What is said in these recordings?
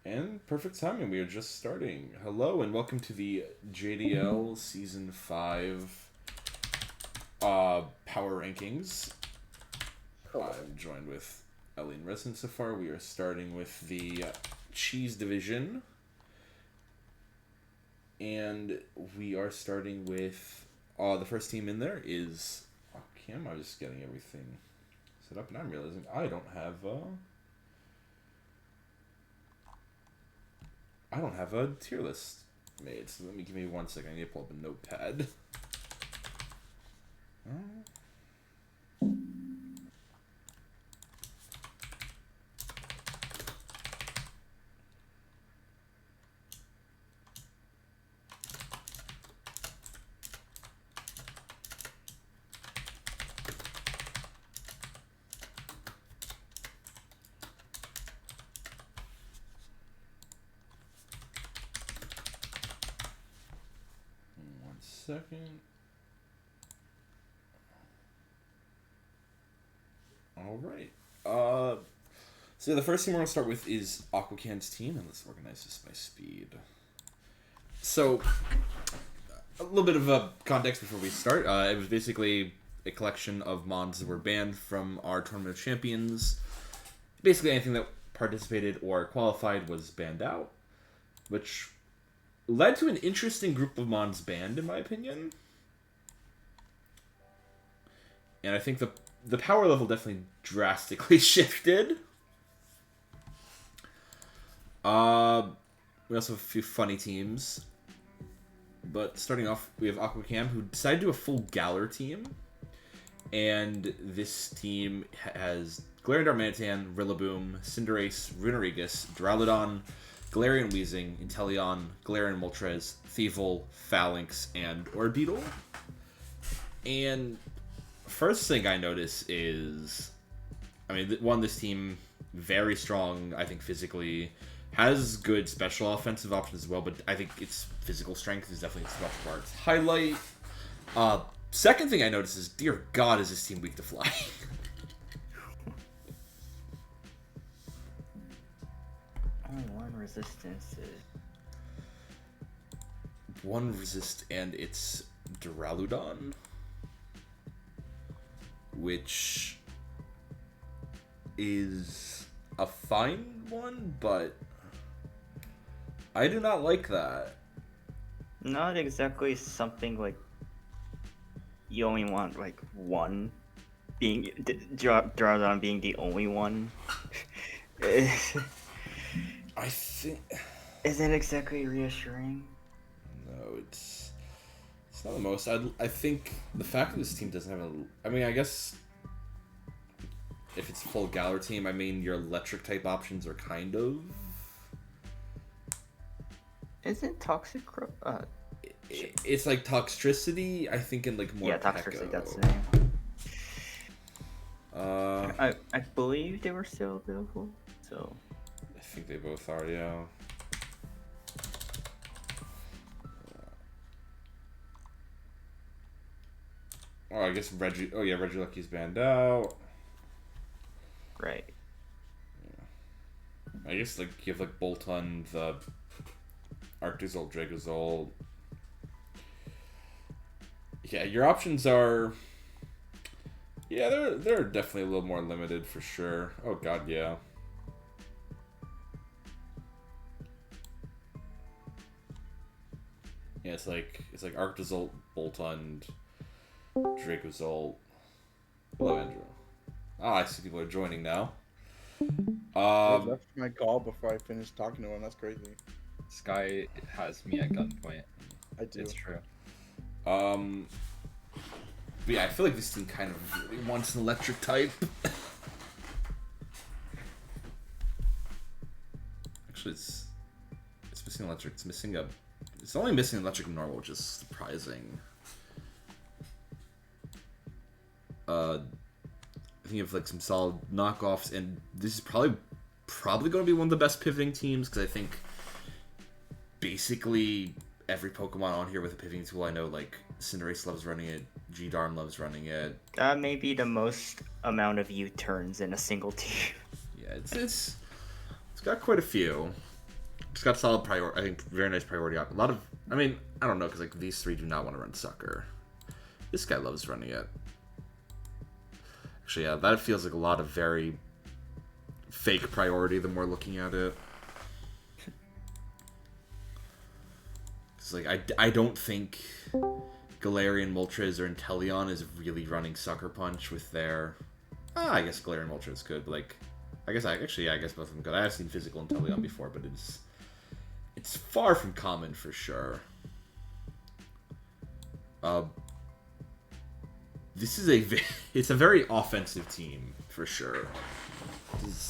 And perfect timing, we are just starting. Hello and welcome to the JDL Season 5 Power Rankings. I'm joined with Ellie and Resin so far. We are starting with the Cheese Division. And we are starting with, the first team in there is Aquacam. I was just getting everything set up and I'm realizing I don't have a tier list made, so give me 1 second. I need to pull up a notepad. Second. All right. So the first team we're gonna start with is Aquacam's team, and let's organize this by speed. So, a little bit of a context before we start. It was basically a collection of mons that were banned from our Tournament of Champions. Basically, anything that participated or qualified was banned out, which led to an interesting group of mons banned, in my opinion. And I think the power level definitely drastically shifted. We also have a few funny teams. But starting off, we have Aquacam, who decided to do a full Galar team. And this team has Galarian Darmanitan, Rillaboom, Cinderace, Runerigus, Duraludon, Galarian Weezing, Inteleon, Galarian Moltres, Thievul, Phalanx, and Orbeetle. And first thing I notice is, this team, very strong, I think, physically, has good special offensive options as well, but I think its physical strength is definitely its special part's highlight. Second thing I notice is, dear God, is this team weak to fly? Resistance is one resist, and it's Duraludon, which is a fine one, but I do not like that. not exactly something like you only want like one being Duraludon being the only one. I think isn't exactly reassuring. No, it's not the most. I think the fact that this team doesn't have I guess if it's a full Galar team, your electric type options are kind of. Isn't toxic? It's like Toxtricity. I think in like more. Yeah, Toxtricity. That's the name. I believe they were still available. So. I think they both are, yeah. Oh, I guess Reggie. Oh yeah, Regieleku's banned out. Right. Yeah. I guess like you have like Boltund, the Arctozolt, Dragozolt. Yeah, your options are. Yeah, they're definitely a little more limited for sure. Oh God, yeah. Yeah, it's like Arctozolt, Boltund, Dracozolt. Hello, Andrew. I see people are joining now. That's my call before I finish talking to him. That's crazy. Sky has me at gunpoint. I do. It's true. But yeah, I feel like this team kind of really wants an electric type. Actually, it's missing electric. It's only missing electric and normal, which is surprising. I think you have like some solid knockoffs, and this is probably going to be one of the best pivoting teams, because I think basically every Pokemon on here with a pivoting tool, I know like Cinderace loves running it, G-Darm loves running it. That may be the most amount of U-turns in a single team. Yeah, it's got quite a few. Just got solid priority. I think very nice priority up. A lot of, I mean, I don't know, because like these three do not want to run sucker. This guy loves running it. Actually, yeah, that feels like a lot of very fake priority the more looking at it. It's like I don't think Galarian Moltres or Inteleon is really running sucker punch with their. I guess Galarian Moltres could, but like, I guess both of them could. I have seen physical Inteleon before, but it's far from common for sure. This is it's a very offensive team for sure.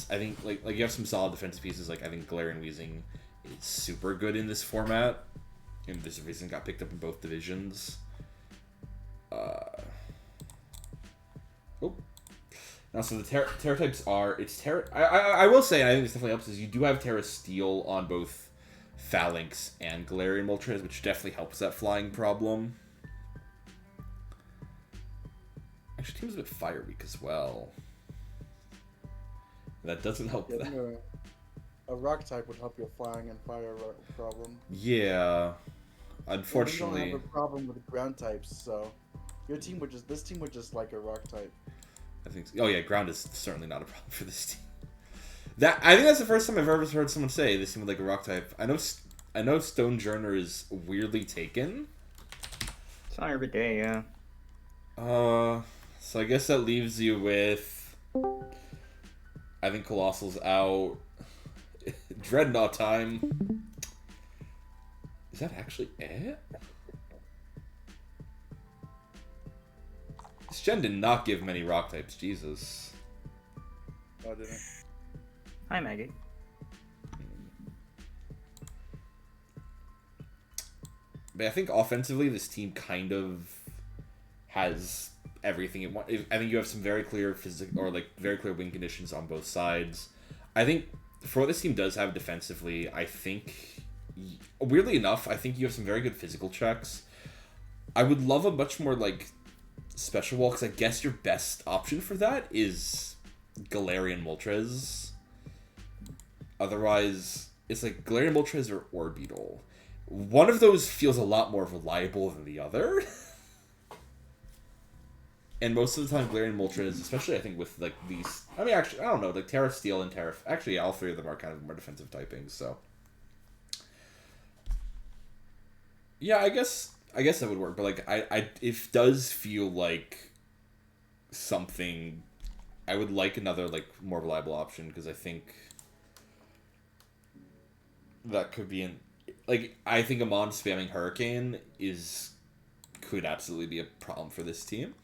I think like you have some solid defensive pieces. Like I think Galarian Weezing is super good in this format, and this reason got picked up in both divisions. Now, so the Terra types are I will say, I think this definitely helps. Is you do have Terra Steel on both Phalanx and Galarian Moltres, which definitely helps that flying problem. Actually, team's a bit Fire Weak as well. That doesn't help. Yeah, a rock type would help your flying and fire problem. Yeah, unfortunately. You don't have a problem with ground types, so this team would just like a rock type. I think. Oh yeah, ground is certainly not a problem for this team. I think that's the first time I've ever heard someone say this team would like a rock type. I know Stonejourner is weirdly taken. It's not every day, yeah. So I guess that leaves you with. I think Colossal's out. Dreadnought time. Is that actually it? This gen did not give many rock types, Jesus. Oh, didn't it? Hi, Maggie. But I think offensively, this team kind of has everything it wants. I think you have some very clear physical or like very clear win conditions on both sides. I think for what this team does have defensively, I think weirdly enough, I think you have some very good physical checks. I would love a much more like special wall because I guess your best option for that is Galarian Moltres. Otherwise, it's like Galarian Moltres or Orbeetle. One of those feels a lot more reliable than the other. And most of the time, Galarian Moltres, especially I think with like these, I mean, actually, I don't know, like Terra Steel and Terra. Actually, all three of them are kind of more defensive typings. So, yeah, I guess that would work. But like, it does feel like something. I would like another like more reliable option because I think that could be I think Amon spamming Hurricane could absolutely be a problem for this team.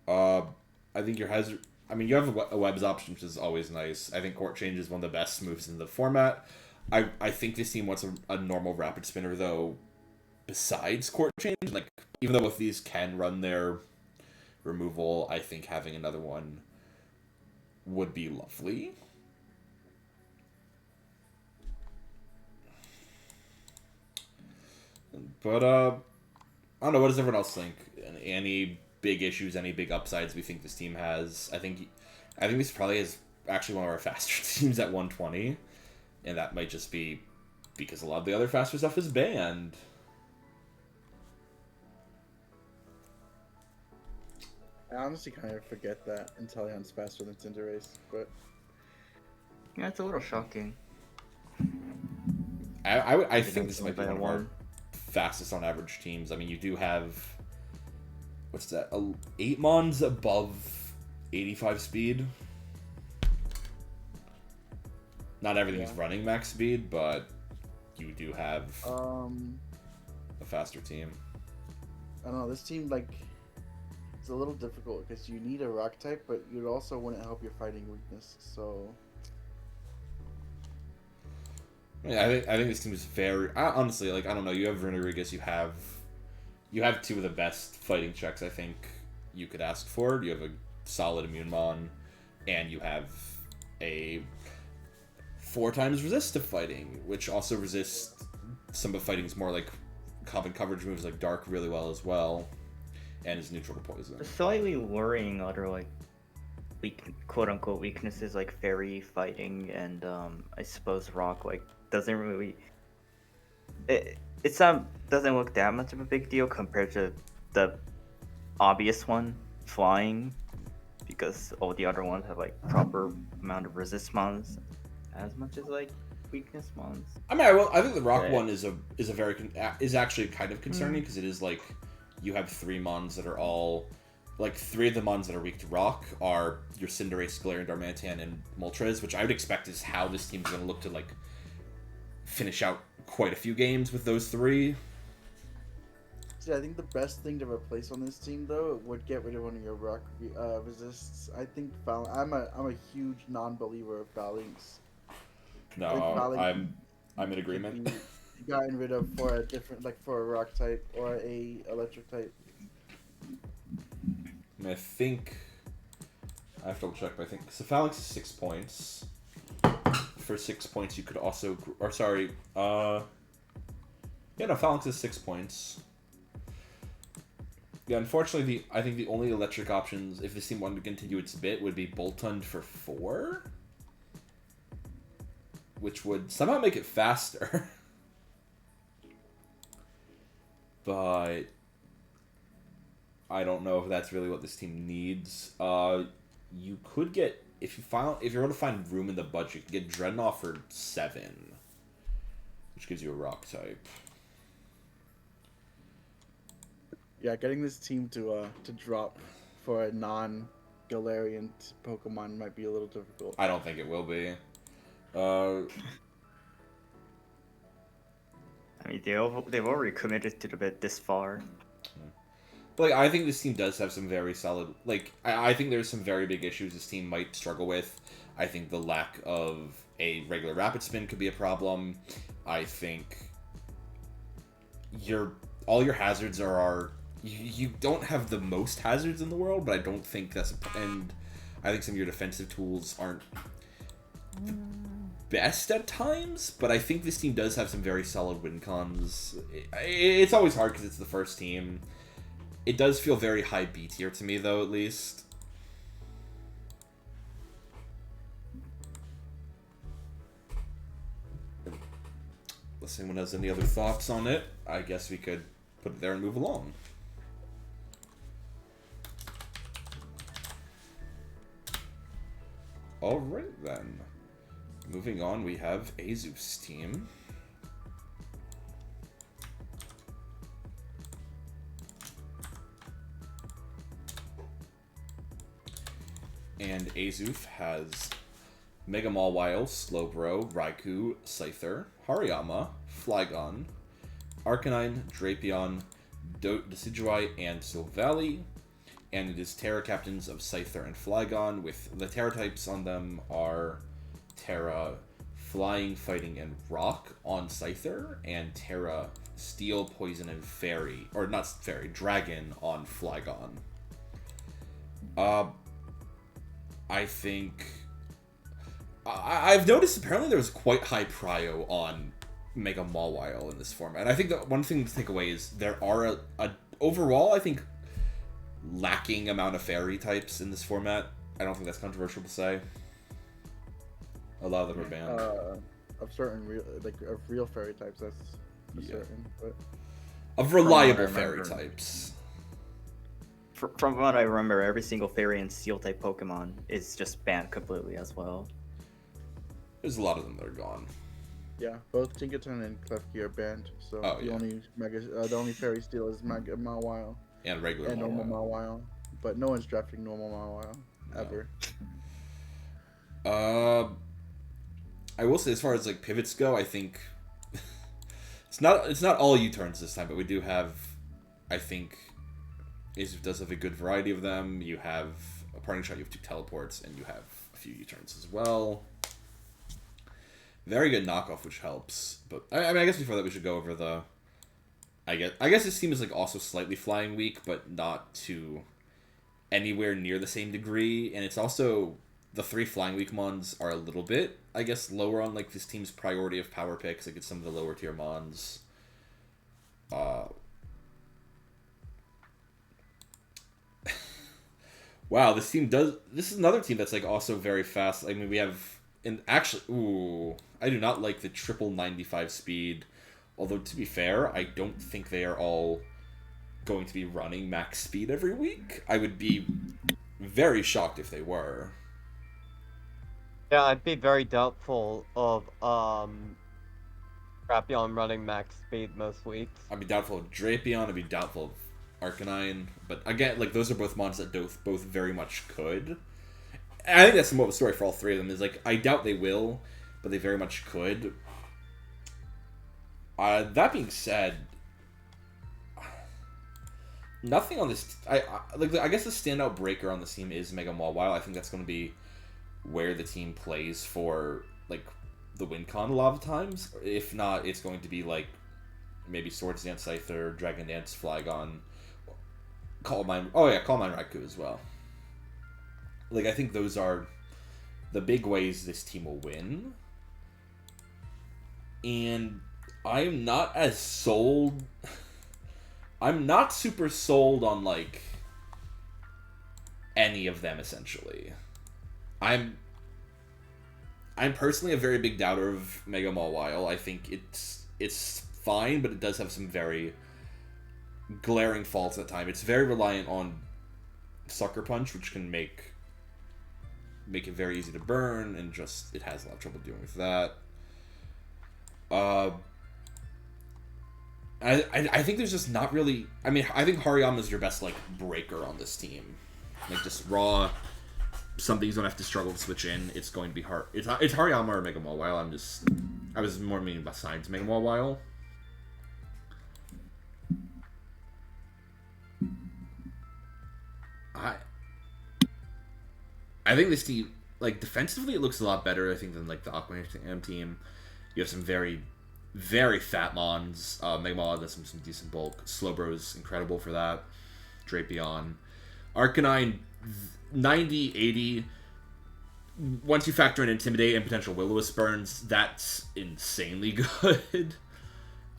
I think your hazard. I mean, you have a webs option, which is always nice. I think Court Change is one of the best moves in the format. I think this team wants a normal Rapid Spinner though. Besides Court Change, like even though both these can run their removal, I think having another one would be lovely. But I don't know. What does everyone else think? Any big issues? Any big upsides we think this team has? I think this probably is actually one of our faster teams at 120, and that might just be because a lot of the other faster stuff is banned. I honestly kind of forget that Inteleon's faster than Cinderace, but Yeah, it's a little shocking. I think this might be one of our fastest on average teams. I mean, you do have what's that? 8 Mons above 85 speed. Not everything's running max speed, but you do have a faster team. I don't know. This team it's a little difficult because you need a rock type, but you also wouldn't help your fighting weakness. So yeah, I think this team is very honestly I don't know. You have Runerigus, you have two of the best fighting checks I think you could ask for. You have a solid Immune Mon, and you have a 4 times resist to fighting, which also resists some of fighting's more like common coverage moves like Dark really well as well, and is neutral to poison. The slightly worrying other quote unquote weaknesses like fairy fighting and I suppose rock like doesn't really it's not doesn't look that much of a big deal compared to the obvious one, flying, because all the other ones have like proper amount of resist mons as much as like weakness mons. I mean, I think the rock Right. one is is actually kind of concerning because it is like you have 3 mons that are all like 3 of the mons that are weak to rock are your Cinderace, Galarian, Darmanitan, and Moltres, which I would expect is how this team is going to look to like finish out quite a few games with those 3. See, I think the best thing to replace on this team though would get rid of one of your rock resists. I think I'm a huge non-believer of Phalanx. No, I think Phalanx I'm in could agreement. be gotten rid of for a different, like for a rock type or a electric type. And I think I have to double check, but I think so. Phalanx is 6 points. For 6 points, you could also, or sorry, yeah, no, Phalanx is 6 points. Yeah, unfortunately, I think the only electric options, if this team wanted to continue its bit, would be Boltund for 4, which would somehow make it faster. But I don't know if that's really what this team needs. You could get if you're able to find room in the budget, you can get Dreadnought for 7, which gives you a rock type. Yeah, getting this team to drop for a non-Galarian Pokemon might be a little difficult. I don't think it will be. I mean, they've already committed to the bit this far. Like, I think this team does have some very solid... Like, I think there's some very big issues this team might struggle with. I think the lack of a regular Rapid Spin could be a problem. I think all your hazards are... You don't have the most hazards in the world, but I don't think that's... And I think some of your defensive tools aren't the best at times, but I think this team does have some very solid win cons. It's always hard because it's the first team. It does feel very high B tier to me, though, at least. Unless anyone has any other thoughts on it, I guess we could put it there and move along. Alright, then. Moving on, we have Azoof's team. And Azoof has Mega Mawile, Slowbro, Raikou, Scyther, Hariyama, Flygon, Arcanine, Drapion, Decidueye, and Silvally. And it is Terra Captains of Scyther and Flygon, with the Terra types on them are Terra, Flying, Fighting, and Rock on Scyther, and Terra, Steel, Poison, and Fairy, or not Fairy, Dragon on Flygon. I think... I've noticed apparently there was quite high prio on Mega Mawile in this format. And I think that one thing to take away is there are overall, I think, lacking amount of fairy types in this format. I don't think that's controversial to say. A lot of them are banned. Of certain real fairy types, that's for Yeah. certain. But Of reliable From what I fairy remember. types. From what I remember, every single fairy and steel type Pokemon is just banned completely as well. There's a lot of them that are gone. yeah, both Tinkaton and Klefki are banned. So Oh, the yeah. only fairy steel is Mega Mawile And regular and normal Mawile. Mawile. But no one's drafting normal Mawile ever. I will say, as far as like pivots go, I think it's not all U-turns this time, but we do have, I think, Azoof does have a good variety of them. You have a parting shot, you have 2 teleports, and you have a few U-turns as well. Very good knockoff, which helps. But I mean, I guess before that, we should go over the. I guess this team is like also slightly flying weak, but not to anywhere near the same degree. And it's also the 3 flying weak mons are a little bit, I guess, lower on like this team's priority of power picks. Like it's some of the lower tier mons. Wow, this team does. This is another team that's like also very fast. I mean, we have and actually, ooh, I do not like the triple 95 speed. Although to be fair, I don't think they are all going to be running max speed every week. I would be very shocked if they were. Yeah, I'd be very doubtful of Rapion running max speed most weeks. I'd be doubtful of Drapion. I'd be doubtful of Arcanine. But again, like those are both mons that both very much could. And I think that's the moral of the story for all three of them. Is like I doubt they will, but they very much could. That being said, nothing on this. I guess the standout breaker on this team is Mega Mawile. I think that's going to be where the team plays for like the win con a lot of times. If not, it's going to be like maybe Swords Dance Scyther, Dragon Dance, Flygon, Calm Mind. Oh yeah, Calm Mind Raikou as well. Like I think those are the big ways this team will win. And I'm not as sold. I'm not super sold on like any of them essentially. I'm personally a very big doubter of Mega Mawile. I think it's fine, but it does have some very glaring faults at times. It's very reliant on Sucker Punch, which can make it very easy to burn, and just it has a lot of trouble dealing with that. I think there's just not really. I mean, I think Hariyama is your best like breaker on this team. Like just raw, something's gonna have to struggle to switch in. It's going to be hard. It's Hariyama or Mega Mawile. I was more meaning besides Mega Mawile. I think this team, like defensively, it looks a lot better. I think than like the Aquacam team. You have some very, very fat mons. Mega Mawile does some decent bulk. Slowbro's incredible for that. Drapion, Arcanine, 90, 80. Once you factor in Intimidate and potential Will-O-Wisp burns, that's insanely good.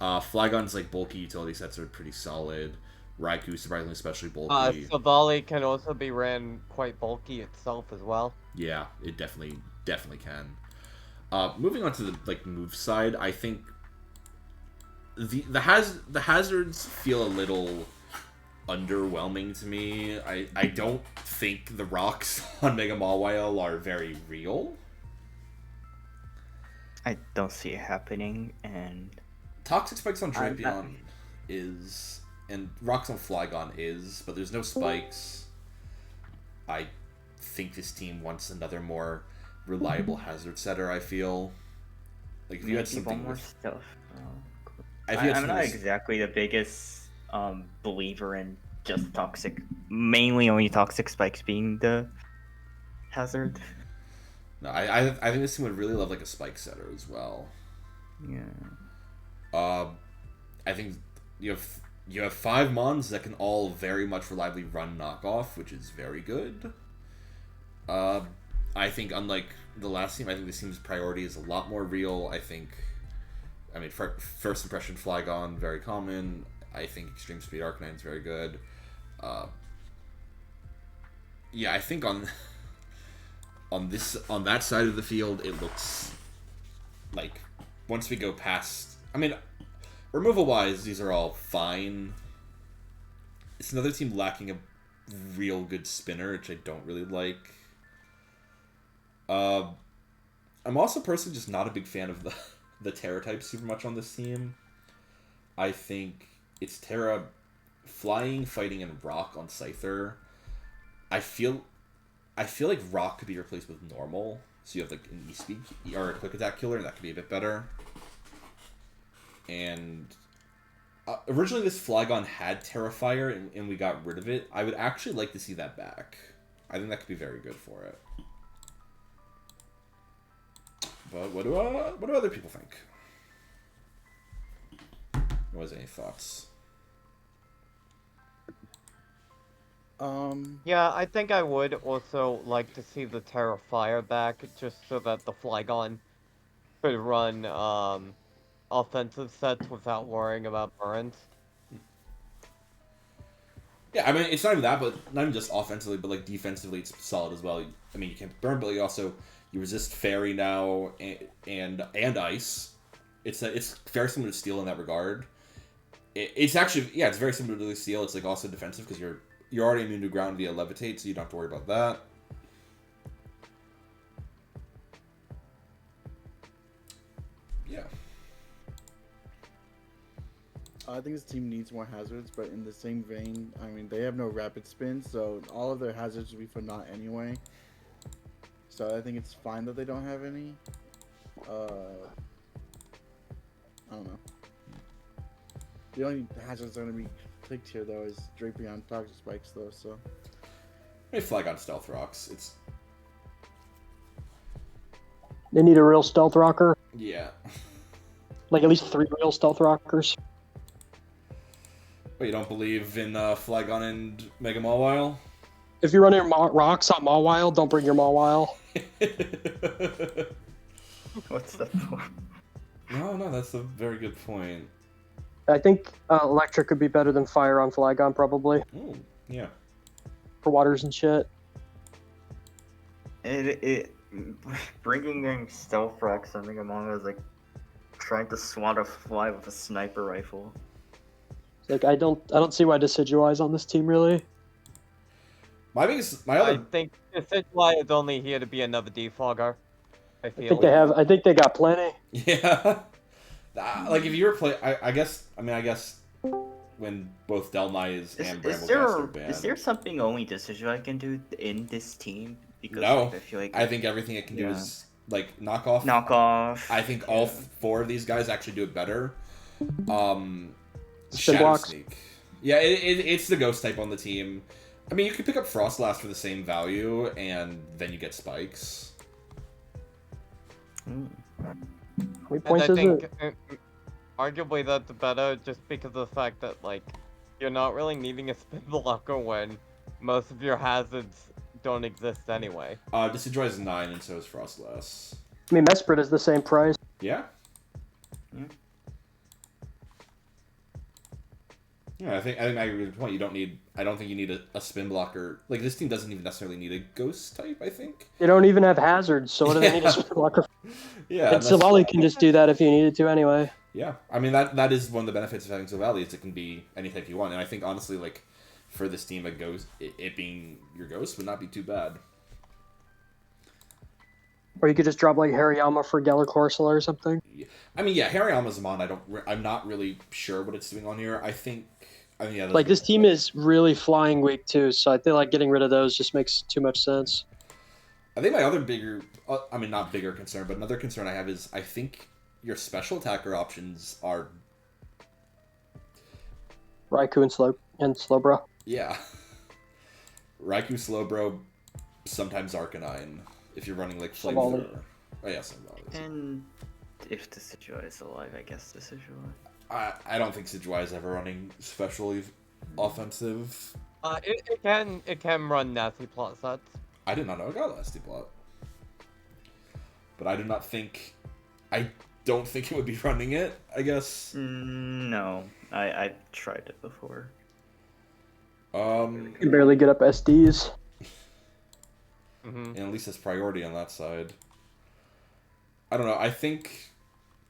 Flygon's like bulky utility sets are pretty solid. Raikou surprisingly especially bulky. Savali can also be ran quite bulky itself as well. Yeah, it definitely can. Moving on to the like move side, I think the hazards feel a little underwhelming to me. I don't think the rocks on Mega Mawile are very real. I don't see it happening, and Toxic Spikes on Drapion is, and rocks on Flygon is, but there's no spikes. I think this team wants another more reliable hazard setter. I feel like if you had something more with stuff. I'm not exactly the biggest believer in just toxic, mainly only toxic spikes being the hazard. No, I think this team would really love like a spike setter as well. Yeah. I think you have 5 mons that can all very much reliably run knockoff, which is very good. I think unlike the last team, I think this team's priority is a lot more real. I mean, first impression Flygon, very common. I think Extreme Speed Arcanine is very good. Yeah, I think on that side of the field, it looks like once we go past. I mean, removal wise, these are all fine. It's another team lacking a real good spinner, which I don't really like. I'm also personally just not a big fan of the Terra type super much on this team. I think it's Terra, Flying, Fighting, and Rock on Scyther. I feel like Rock could be replaced with Normal, so you have like an E-Speed or a Quick Attack killer, and that could be a bit better. And originally this Flygon had Terrifier, and we got rid of it. I would actually like to see that back. I think that could be very good for it. But what do other people think? What was any thoughts? Yeah, I think I would also like to see the Terrifier back, just so that the Flygon could run offensive sets without worrying about burns. Yeah, I mean, it's not even that, but not even just offensively, but like defensively, it's solid as well. I mean, you can't burn, but you resist fairy now and ice. It's very similar to steel in that regard. It's actually it's very similar to steel. It's like also defensive because you're already immune to ground via levitate, so you don't have to worry about that. Yeah. I think this team needs more hazards, but in the same vein, I mean, they have no rapid spin, so all of their hazards will be for naught anyway. So I think it's fine that they don't have any. I don't know. The only hazards that are going to be clicked here, though, is draping on toxic spikes, though, so... They flag on stealth rocks. They need a real stealth rocker. Yeah. Like at least 3 real stealth rockers. But you don't believe in Flygon and Mega Mawile? If you're running rocks on Mawile, don't bring your Mawile. What's the point? No, that's a very good point. I think electric could be better than fire on Flygon, probably. Ooh, yeah. For waters and shit. Bringing in stealth rocks on Mega Manga is like trying to swat a fly with a sniper rifle. Like I don't see why Decidueye is on this team really. I I think Decidueye is only here to be another defogger. I feel. I think they got plenty. Yeah. Like if you were play, I guess when both Delmai and Bramble are banned. Is there something only Decidueye can do in this team? Because No, like, I feel like I think everything it can do is like knock off. I think all 4 of these guys actually do it better. Spin Shadow blocks. Sneak. Yeah, it's the ghost type on the team. I mean, you could pick up Frostblast for the same value, and then you get spikes. How many And points I is think it? arguably that's better just because of the fact that like you're not really needing a spin blocker when most of your hazards don't exist anyway. Decidueye is 9, and so is Frostblast. I mean, Mesprit is the same price. Yeah. Yeah, I think I agree with the point. I don't think you need a spin blocker. Like this team doesn't even necessarily need a ghost type. I think. They don't even have hazards, so what do they need a spin blocker? Yeah. And Silvally can just do that if you needed to anyway. Yeah, I mean that is one of the benefits of having Silvally is it can be any type you want, and I think honestly, like for this team, a ghost, it being your ghost would not be too bad. Or you could just drop like Hariyama for Geller Corsola or something. I mean, yeah, Hariyama's Mon. I'm not really sure what it's doing on here. I think yeah. Like this team is really flying weak too, so I feel like getting rid of those just makes too much sense. I think my other bigger, not bigger concern, but another concern I have is I think your special attacker options are Raikou and Slowbro. Yeah. Raikou, Slowbro, sometimes Arcanine. If you're running like Flamethrower. Oh yeah, Silvally. And if Decidueye is alive, I guess Decidueye. I don't think Decidueye is ever running specially offensive. It can run nasty plot sets. I did not know it got Nasty Plot. But I don't think it would be running it, I guess. No, I've tried it before. You can barely get up SDs. And at least it's priority on that side. I don't know. I think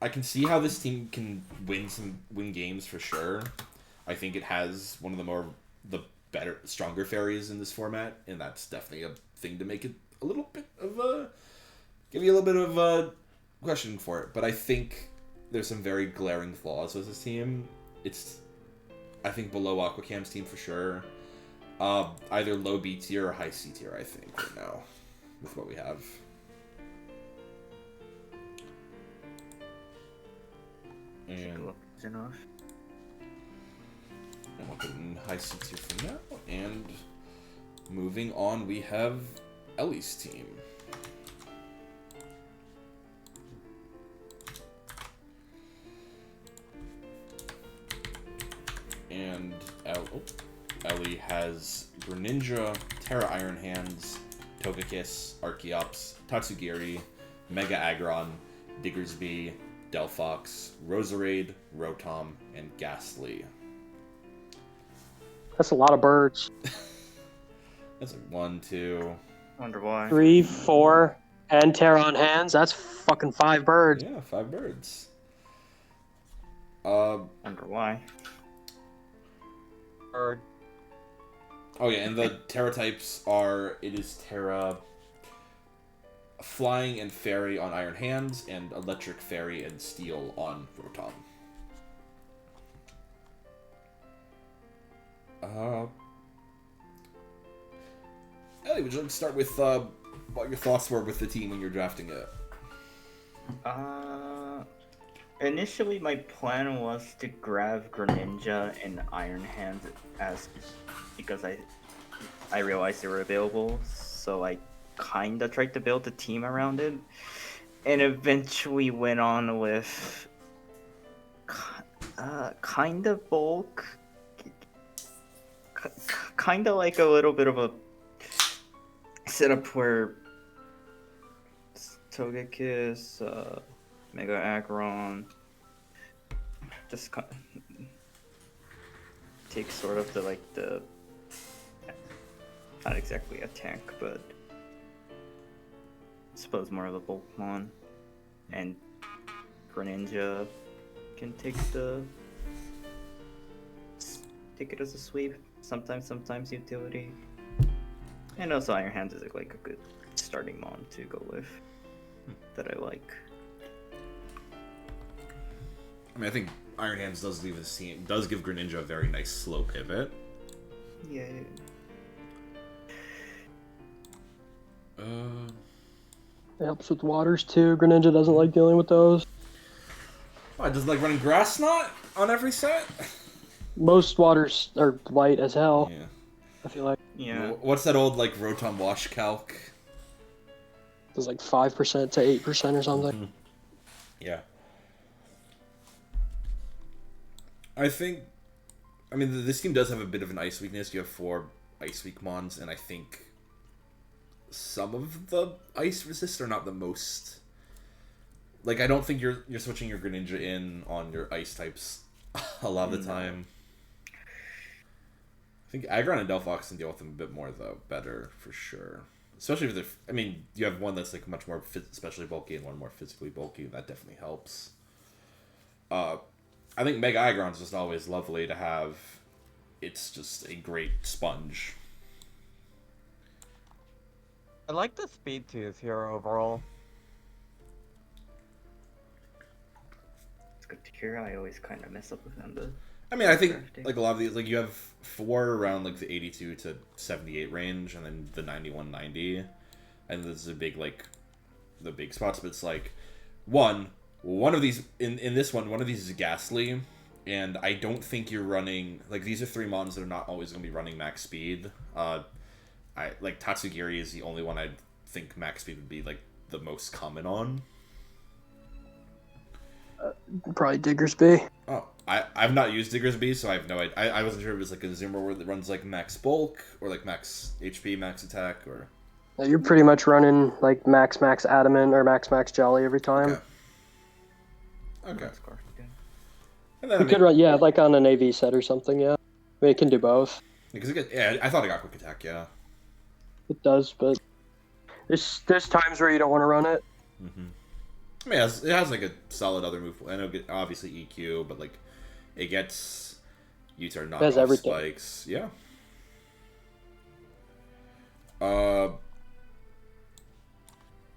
I can see how this team can win games for sure. I think it has one of the better, stronger fairies in this format, and that's definitely a thing to make it a little bit of a give you a little bit of a question for it. But I think there's some very glaring flaws with this team. It's I think below Aquacam's team for sure. Either low B tier or high C tier, I think, right now, with what we have. And we'll put it in high C tier for now. And moving on, we have Ellie's team. And Ellie has Greninja, Terra Iron Hands, Togekiss, Archeops, Tatsugiri, Mega Aggron, Diggersby, Delphox, Roserade, Rotom, and Ghastly. That's a lot of birds. That's like 1, 2. Wonder why. 3, 4, and Terra on hands. That's fucking 5 birds. Yeah, 5 birds. Wonder why. Bird. Oh yeah, and the Terra types are, it is Terra Flying and Fairy on Iron Hands, and Electric Fairy and Steel on Rotom. Ellie, would you like to start with what your thoughts were with the team when you're drafting it? Initially my plan was to grab Greninja and Iron Hands because I realized they were available, so I kinda tried to build a team around it, and eventually went on with kind of bulk, kind of like a little bit of a setup where Togekiss, Mega Aggron, just take sort of the not exactly a tank, but I suppose more of a Pokemon, and Greninja can take it as a sweep, sometimes utility, and also Iron Hands is like a good starting mon to go with that I like. I mean, I think Iron Hands does give Greninja a very nice slow pivot. Yeah. It helps with waters too. Greninja doesn't like dealing with those. Oh, it doesn't like running Grass Knot on every set? Most waters are light as hell. Yeah. I feel like Yeah. What's that old, like, Rotom wash calc? it's like 5% to 8% or something. Mm-hmm. Yeah. I mean, this team does have a bit of an ice weakness. You have 4 ice weak mons, and I think some of the ice resist are not the most. Like, I don't think you're switching your Greninja in on your ice types a lot of the time. I think Aggron and Delphox can deal with them a bit more, though. Better, for sure. Especially if they're... I mean, you have one that's like much more especially bulky and one more physically bulky. That definitely helps. I think Mega Aggron's just always lovely to have. It's just a great sponge. I like the speed twos here overall. It's good to hear. I always kind of mess up with them, but I mean, I think drafting. like a lot of these, like you have 4 around like the 82 to 78 range, and then the 91, 90, and this is a big like the big spots. But it's like one of these in this one of these is Ghastly, and I don't think you're running like these are 3 mons that are not always going to be running max speed. I like Tatsugiri is the only one I think max speed would be like the most common on. Probably Diggersby. Oh, I've not used Diggersby, so I have no idea. I wasn't sure if it was like a Zoomer that runs like max bulk or like max HP, max attack, or. You're pretty much running like max adamant or max Jolly every time. Okay. Of course, yeah. And then, You could run, yeah, like on an AV set or something, yeah. I mean, it can do both. because I thought it got quick attack, yeah. It does, but there's times where you don't want to run it. Mm-hmm. I mean, it has like a solid other move. I know, obviously EQ, but like it gets U-turn knock Has off everything. spikes. Yeah.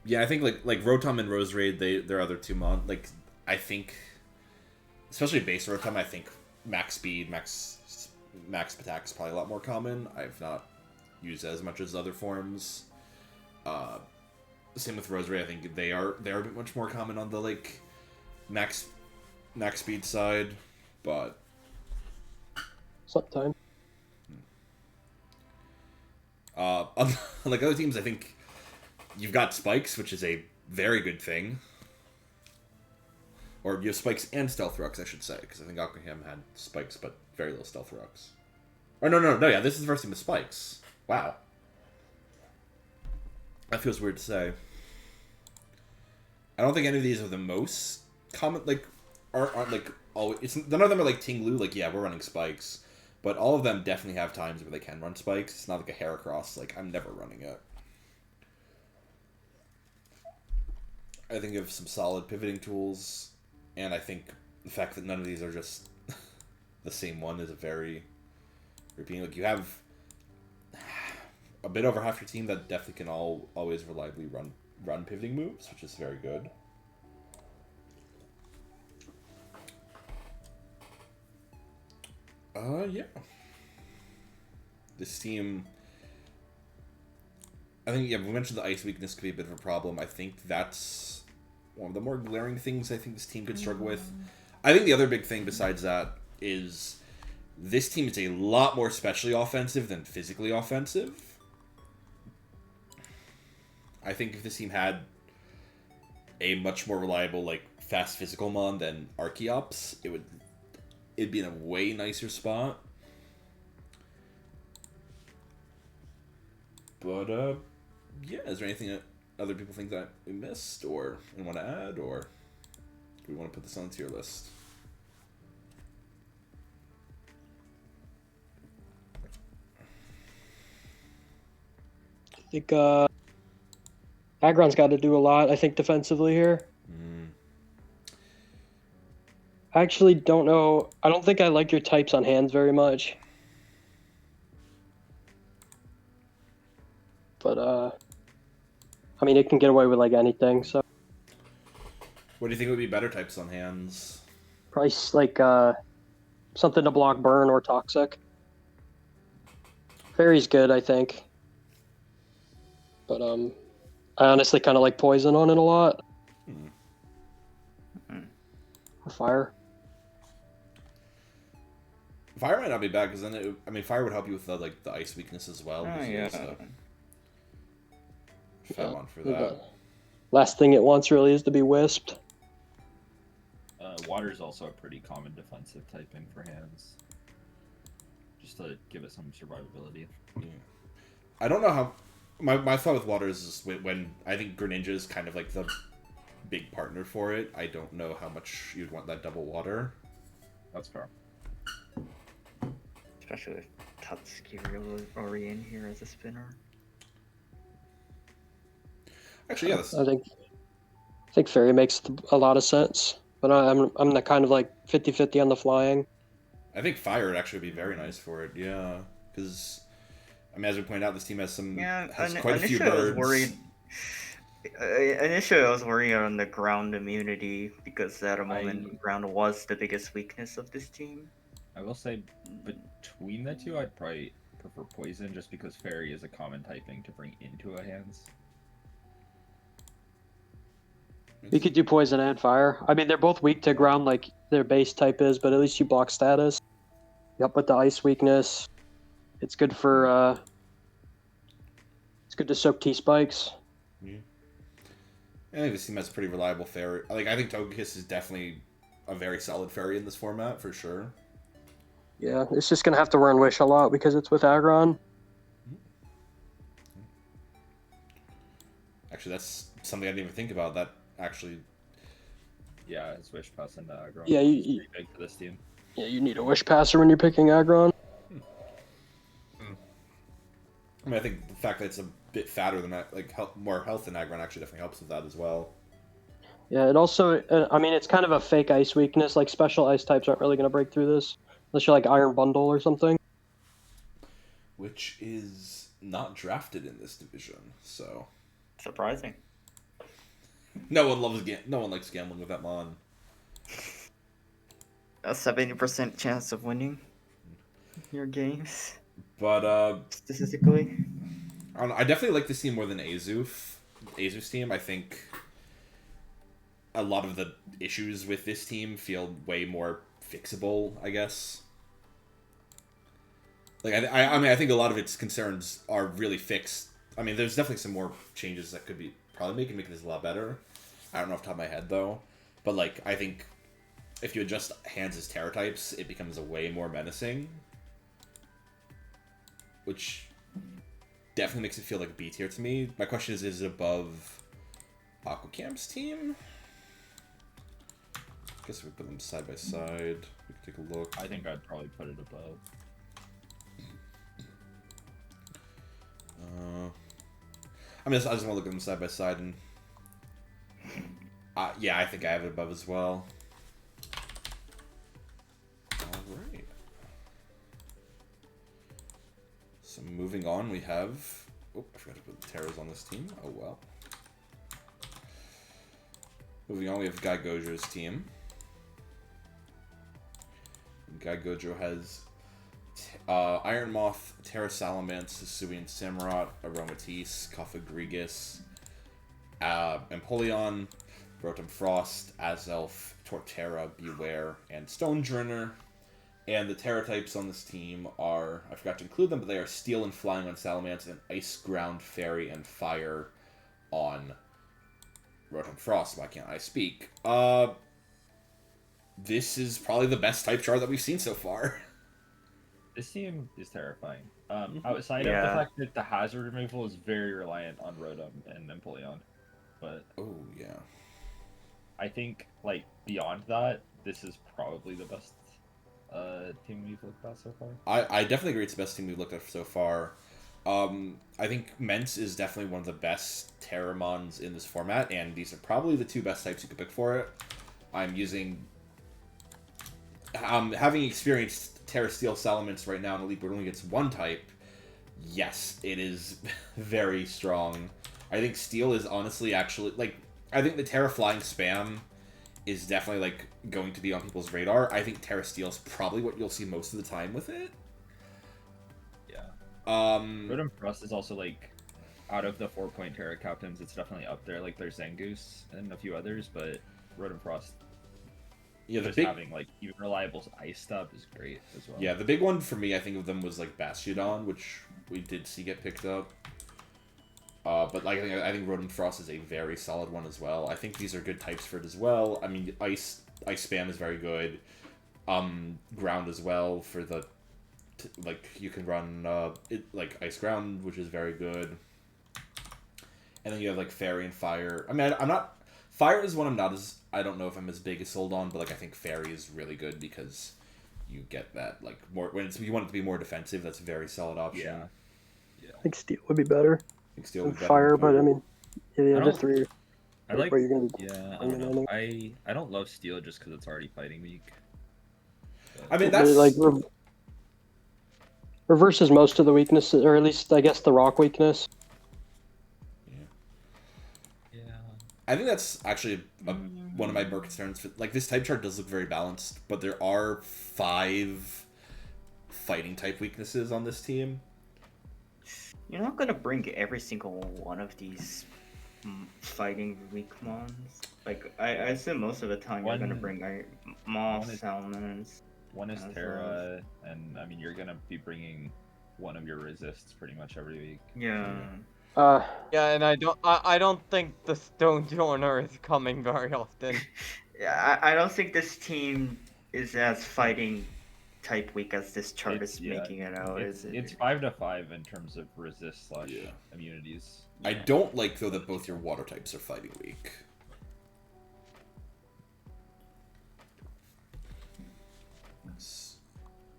Yeah, I think like Rotom and Roserade, their other 2 mon, like I think, especially base Rotom, I think max speed, max attack is probably a lot more common. I've not used it as much as other forms. Same with Roserade. I think they are a bit much more common on the like max speed side, but Sometimes. like other teams, I think you've got spikes, which is a very good thing. Or you have spikes and stealth rocks, I should say, because I think Aquacam had spikes but very little stealth rocks. Or no, yeah, this is the first team with spikes. Wow. That feels weird to say. I don't think any of these are the most common, like, aren't like, always, none of them are like Ting Lu, like, yeah, we're running spikes. But all of them definitely have times where they can run spikes. It's not like a Heracross. Like, I'm never running it. I think of some solid pivoting tools, and I think the fact that none of these are just the same one is a very repeating. Like, you have a bit over half your team that definitely can always reliably run pivoting moves, which is very good. Yeah. This team, I think, yeah, we mentioned the ice weakness could be a bit of a problem. I think that's one of the more glaring things I think this team could struggle with. I think the other big thing besides that is this team is a lot more specially offensive than physically offensive. I think if this team had a much more reliable, like, fast physical mon than Archeops, it'd be in a way nicer spot. But, yeah, is there anything that other people think that we missed or want to add, or do we want to put this on the tier list? I think Aggron's got to do a lot, I think, defensively here. I actually don't know. I don't think I like your types on hands very much. But, I mean, it can get away with, like, anything, so. What do you think would be better types on hands? Probably, like, something to block burn or toxic. Fairy's good, I think. But, I honestly kind of like poison on it a lot. Or fire. Fire might not be bad, because then, fire would help you with, the ice weakness as well. Oh, yeah. Fell on for that. Last thing it wants really is to be wisped. Water's also a pretty common defensive typing for hands. Just to give it some survivability. Yeah. I don't know how... My thought with water is just when I think Greninja is kind of like the big partner for it, I don't know how much you'd want that double water. That's fair. Especially with Tatsuki already in here as a spinner. Actually, yeah. I think Fairy makes a lot of sense. But I'm the kind of like 50-50 on the flying. I think fire would actually be very nice for it, yeah. Because, as we pointed out, this team has quite a few birds. I was worried. Initially, I was worried on the ground immunity because at a moment, ground was the biggest weakness of this team. I will say, between the two, I'd probably prefer poison, just because fairy is a common typing to bring into a hands. You could do poison and fire. I mean, they're both weak to ground like their base type is, but at least you block status. Yep, with the ice weakness. It's good for, it's good to soak T-spikes. Yeah. I think this team has a pretty reliable fairy. I think Togekiss is definitely a very solid fairy in this format, for sure. Yeah, it's just going to have to run Wish a lot because it's with Aggron. Actually, that's something I didn't even think about. That actually... Yeah, it's Wish Pass into Aggron. Yeah, it's pretty big for this team. Yeah, you need a Wish Passer when you're picking Aggron. I think the fact that it's a bit fatter than that, more health than Aggron actually definitely helps with that as well. Yeah, it also, it's kind of a fake ice weakness. Like, special ice types aren't really going to break through this. Unless you're like Iron Bundle or something. Which is not drafted in this division, so... Surprising. No one likes gambling with that mon. A 70% chance of winning your games. But, statistically. I definitely like this team more than Azoof. Azoof's team, I think a lot of the issues with this team feel way more fixable, I guess. I think a lot of its concerns are really fixed. There's definitely some more changes that could be probably make this a lot better. I don't know off the top of my head, though. But, I think if you adjust Hands' Terra types, it becomes a way more menacing. Which definitely makes it feel like B tier to me. My question is it above Aquacam's team? I guess we put them side by side. We can take a look. I think I'd probably put it above. I just want to look at them side by side, and yeah, I think I have it above as well. All right. So moving on, we have. Oh, I forgot to put the Terras on this team. Oh well. Moving on, we have GuyGojo's team. GuyGojo has Iron Moth, Terra Salamence, Hisuian Samurott, Aromatisse, Cophagrigus, Empoleon, Rotom Frost, Azoof, Torterra, Beware, and Stonedrinner. And the Terra types on this team are, I forgot to include them, but they are Steel and Flying on Salamence, and Ice, Ground, Fairy, and Fire on Rotom Frost. Why can't I speak? This is probably the best type chart that we've seen so far. This team is terrifying. Outside of the fact that the hazard removal is very reliant on Rotom and Empoleon. But oh yeah, I think like beyond that, this is probably the best team we've looked at so far. I definitely agree it's the best team we've looked at so far. I think Mence is definitely one of the best Terramons in this format, and these are probably the two best types you could pick for it. I'm using having experienced Terra Steel Salamence right now in Elite, but only gets one type. Yes, it is very strong. I think Steel is honestly actually, like, I think the Terra Flying spam is definitely, like, going to be on people's radar. I think Terra Steel is probably what you'll see most of the time with it. Yeah. Rotom Frost is also, like, out of the 4-point Terra captains, it's definitely up there. Like, there's Zangoose and a few others, but Rotom Frost, yeah, just having, like, even reliable ice stuff is great as well. Yeah, the big one for me, I think, of them was, like, Bastiodon, which we did see get picked up. But like, I think Rotom Frost is a very solid one as well. I think these are good types for it as well. I mean, Ice Spam is very good. Ground as well for the... like, you can run, like, Ice Ground, which is very good. And then you have, like, Fairy and Fire. I mean, I'm not... Fire is one I'm not as... I don't know if I'm as big as sold on, but, like, I think Fairy is really good because you get that, like, more... When you want it to be more defensive, that's a very solid option. Yeah. I think Steel would be better. Steel would be better Fire, than but I mean, yeah, the three. I like... You're gonna be Yeah, I don't know. I don't love Steel just because it's already fighting weak. But... I mean, that's... like, reverses most of the weaknesses, or at least, I guess, the rock weakness. Yeah. I think that's actually one of my more concerns. Like, this type chart does look very balanced, but there are 5 fighting type weaknesses on this team. You're not gonna bring every single one of these fighting weak mons. Like, I assume most of the time you're gonna bring Moth, Salamence. One is Terra, and I mean, you're gonna be bringing one of your resists pretty much every week. Yeah. Yeah, and I don't think the Stone Joiner is coming very often. Yeah, I don't think this team is as fighting type weak as this chart is making it out, is it? It's 5-5 in terms of resist / immunities. I don't like, though, that both your water types are fighting weak.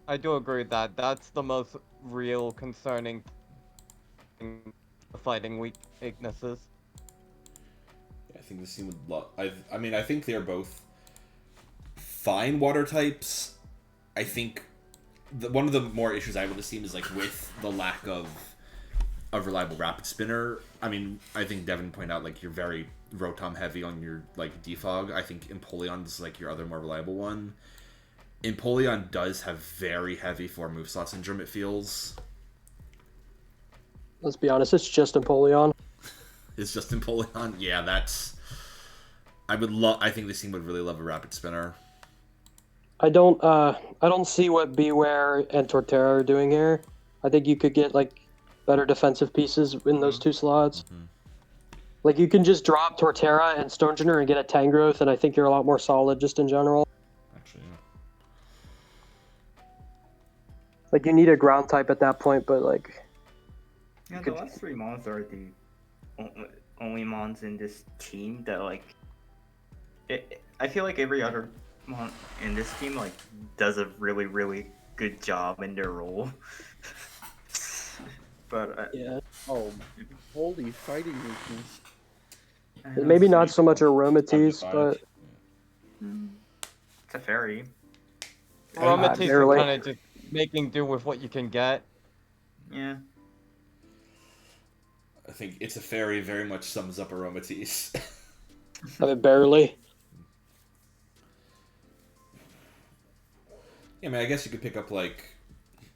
I do agree with that. That's the most real concerning thing, the fighting weaknesses. I think this team would love... I mean, I think they're both fine water types. I think one of the more issues I have with this team is, like, with the lack of a reliable rapid spinner. I mean, I think Devin pointed out, like, you're very Rotom heavy on your, like, defog. I think Empoleon is, like, your other more reliable one. Empoleon does have very heavy 4 move slot syndrome, it feels. Let's be honest, it's just Empoleon. It's just Empoleon? Yeah, that's... I think this team would really love a rapid spinner. I don't see what Beware and Torterra are doing here. I think you could get, like, better defensive pieces in those 2 slots. Mm-hmm. Like, you can just drop Torterra and Stonedrinner and get a Tangrowth, and I think you're a lot more solid just in general. Actually, yeah. Like, you need a ground type at that point, but, like... Yeah, the last 3 mons are the only mons in this team that, like... I feel like every other mon in this team, like, does a really, really good job in their role. But, yeah. Oh, holy fighting weakness. I know, Maybe it's not so much Five to aromatase, five. but It's a fairy. Aromatase is barely. kind of just making do with what you can get. Yeah. I think It's a Fairy very much sums up Aromatisse. I mean, barely. Yeah, I mean, I guess you could pick up, like...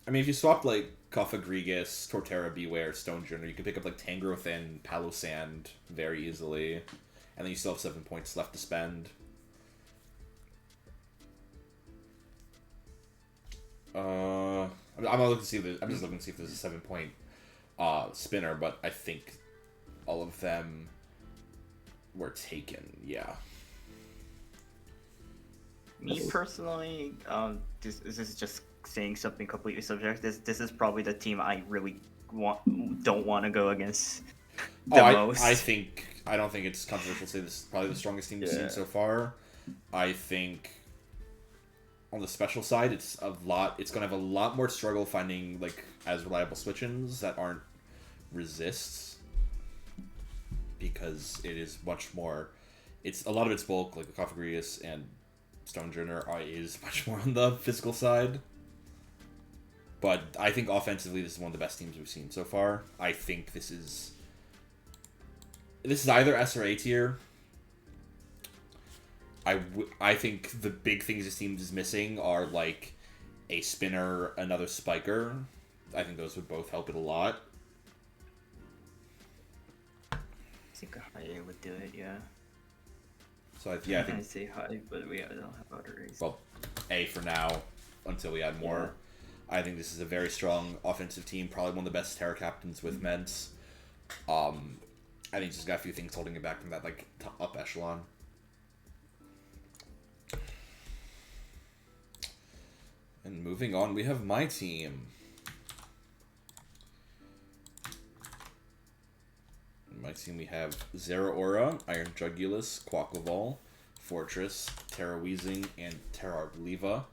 I mean, if you swapped, like, Cophagrigus, Torterra, Beware, Stonejourner, you could pick up, like, Tangrowth and Palosand very easily. And then you still have 7 points left to spend. I'm not looking to see if I'm just looking to see if there's a 7-point spinner, but I think all of them were taken. Yeah. Me personally, this is just saying something completely subjective. This is probably the team I really don't want to go against the most. I don't think it's controversial to say this is probably the strongest team we've seen Yeah. so far. I think on the special side, it's gonna have a lot more struggle finding like as reliable switch-ins that aren't resists, because it is much more. It's a lot of its bulk, like the Cophagrigus and Stonejourner, is much more on the physical side. But I think offensively, this is one of the best teams we've seen so far. I think this is either S or A tier. I think the big things this team is missing are like a spinner, another spiker. I think those would both help it a lot. I think a high would do it, yeah. So yeah, I think I say high, but don't have other reasons. well, A for now until we add more. I think this is a very strong offensive team, probably one of the best Terra captains with Ments. I think it's just got a few things holding it back from that like up echelon. And moving on, we have my team. In my team, we have Zeraora, Iron Jugulus, Quaquaval, Fortress, Terra Weezing, and Terra Arboliva,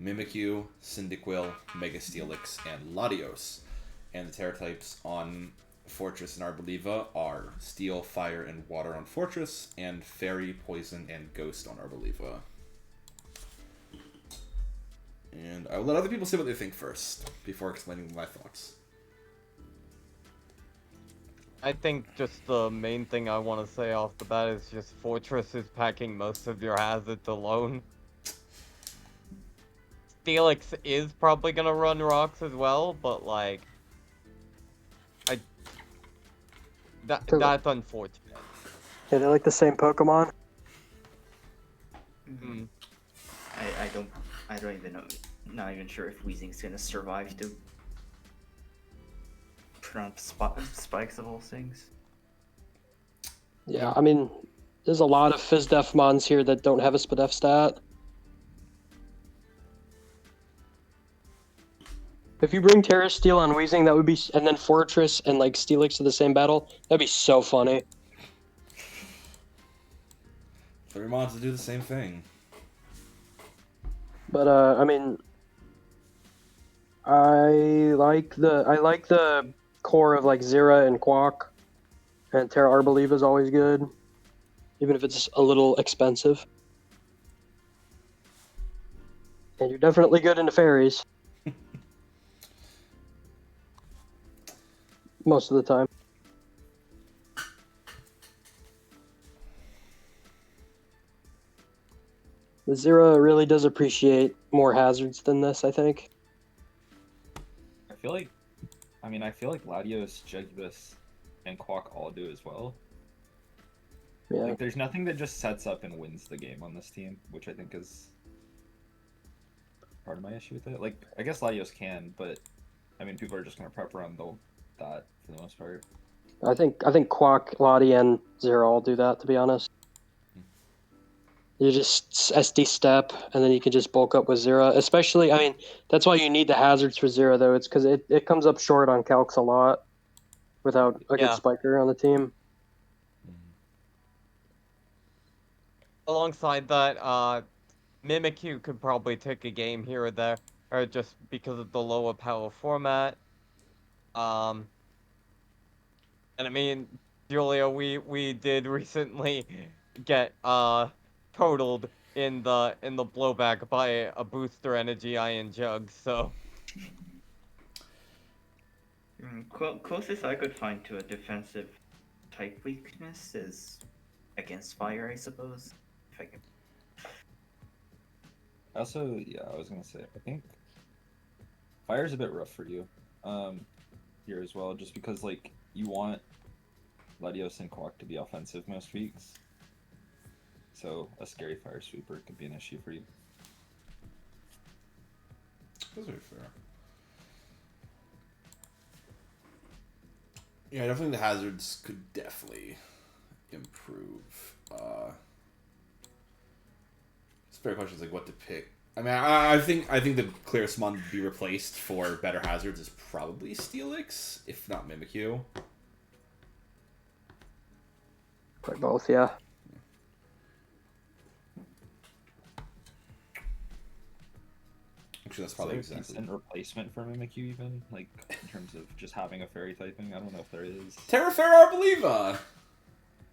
Mimikyu, Cyndaquil, Mega Steelix, and Latios. And the Terra types on Fortress and Arboliva are Steel, Fire, and Water on Fortress, and Fairy, Poison, and Ghost on Arboliva. And I will let other people say what they think first, before explaining my thoughts. I think just the main thing I want to say off the bat is just Fortress is packing most of your hazards alone. Steelix is probably gonna run rocks as well, but like, that's unfortunate. Yeah, they're like the same Pokemon. Mm. I don't even know. Not even sure if Weezing's gonna survive to put on spikes of all things. Yeah, I mean, there's a lot of Fizdef mons here that don't have a Spadef stat. If you bring Terra Steel on Weezing, that would be, and then Fortress and like Steelix to the same battle, that'd be so funny. For your mods to do the same thing. But I mean, I like the core of like Zera and Quack, and Terra Arboliva is always good, even if it's a little expensive. And you're definitely good into fairies. Most of the time. The Zera really does appreciate more hazards than this, I think. I feel like Latios, Jugibus, and Quack all do as well. Yeah. Like, there's nothing that just sets up and wins the game on this team, which I think is part of my issue with it. Like, I guess Latios can, but I mean, people are just gonna prep around that for the most part. I think Quack, Lottie, and Zera all do that, to be honest. You just SD step, and then you can just bulk up with Zera. Especially, I mean, that's why you need the hazards for Zera, though. It's because it comes up short on calcs a lot without a good spiker on the team. Alongside that, Mimikyu could probably take a game here or there, or just because of the lower power format. And I mean, Julia, we did recently get totaled in the blowback by a booster energy iron jug, so Closest I could find to a defensive type weakness is against fire, I suppose. If I can. Also, yeah, I was gonna say, I think fire's a bit rough for you, here as well, just because like you want Latios and Quack to be offensive most weeks, so a scary fire sweeper could be an issue for you. That's very fair. Yeah, I definitely the hazards could definitely improve. It's a fair question, is like what to pick. I mean, I think the clearest one to be replaced for better hazards is probably Steelix, if not Mimikyu. Probably both, yeah. Actually, that's probably Is there a decent replacement for Mimikyu even, like in terms of just having a fairy typing? I don't know if there is. Terraferra Arboliva!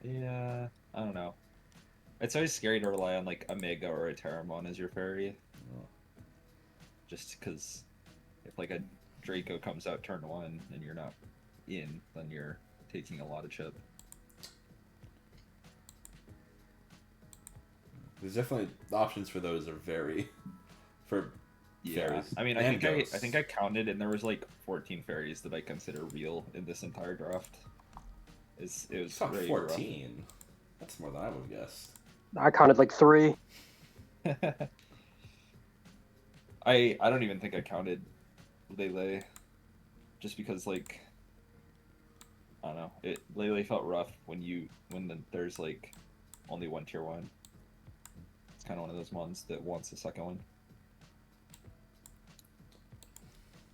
Yeah, I don't know. It's always scary to rely on like a Mega or a Terramon as your fairy. Just because if like a Draco comes out turn 1 and you're not in, then you're taking a lot of chip. There's definitely options for those are very Yeah, fairies. I mean, I And think ghosts. I think I counted, and there was like 14 fairies that I consider real in this entire draft. It was It's not very 14. That's more than I would have guessed. I counted like 3. rough. I don't even think I counted Lele, just because like I don't know, Lele felt rough when there's like only one tier 1. It's kind of one of those ones that wants a second one.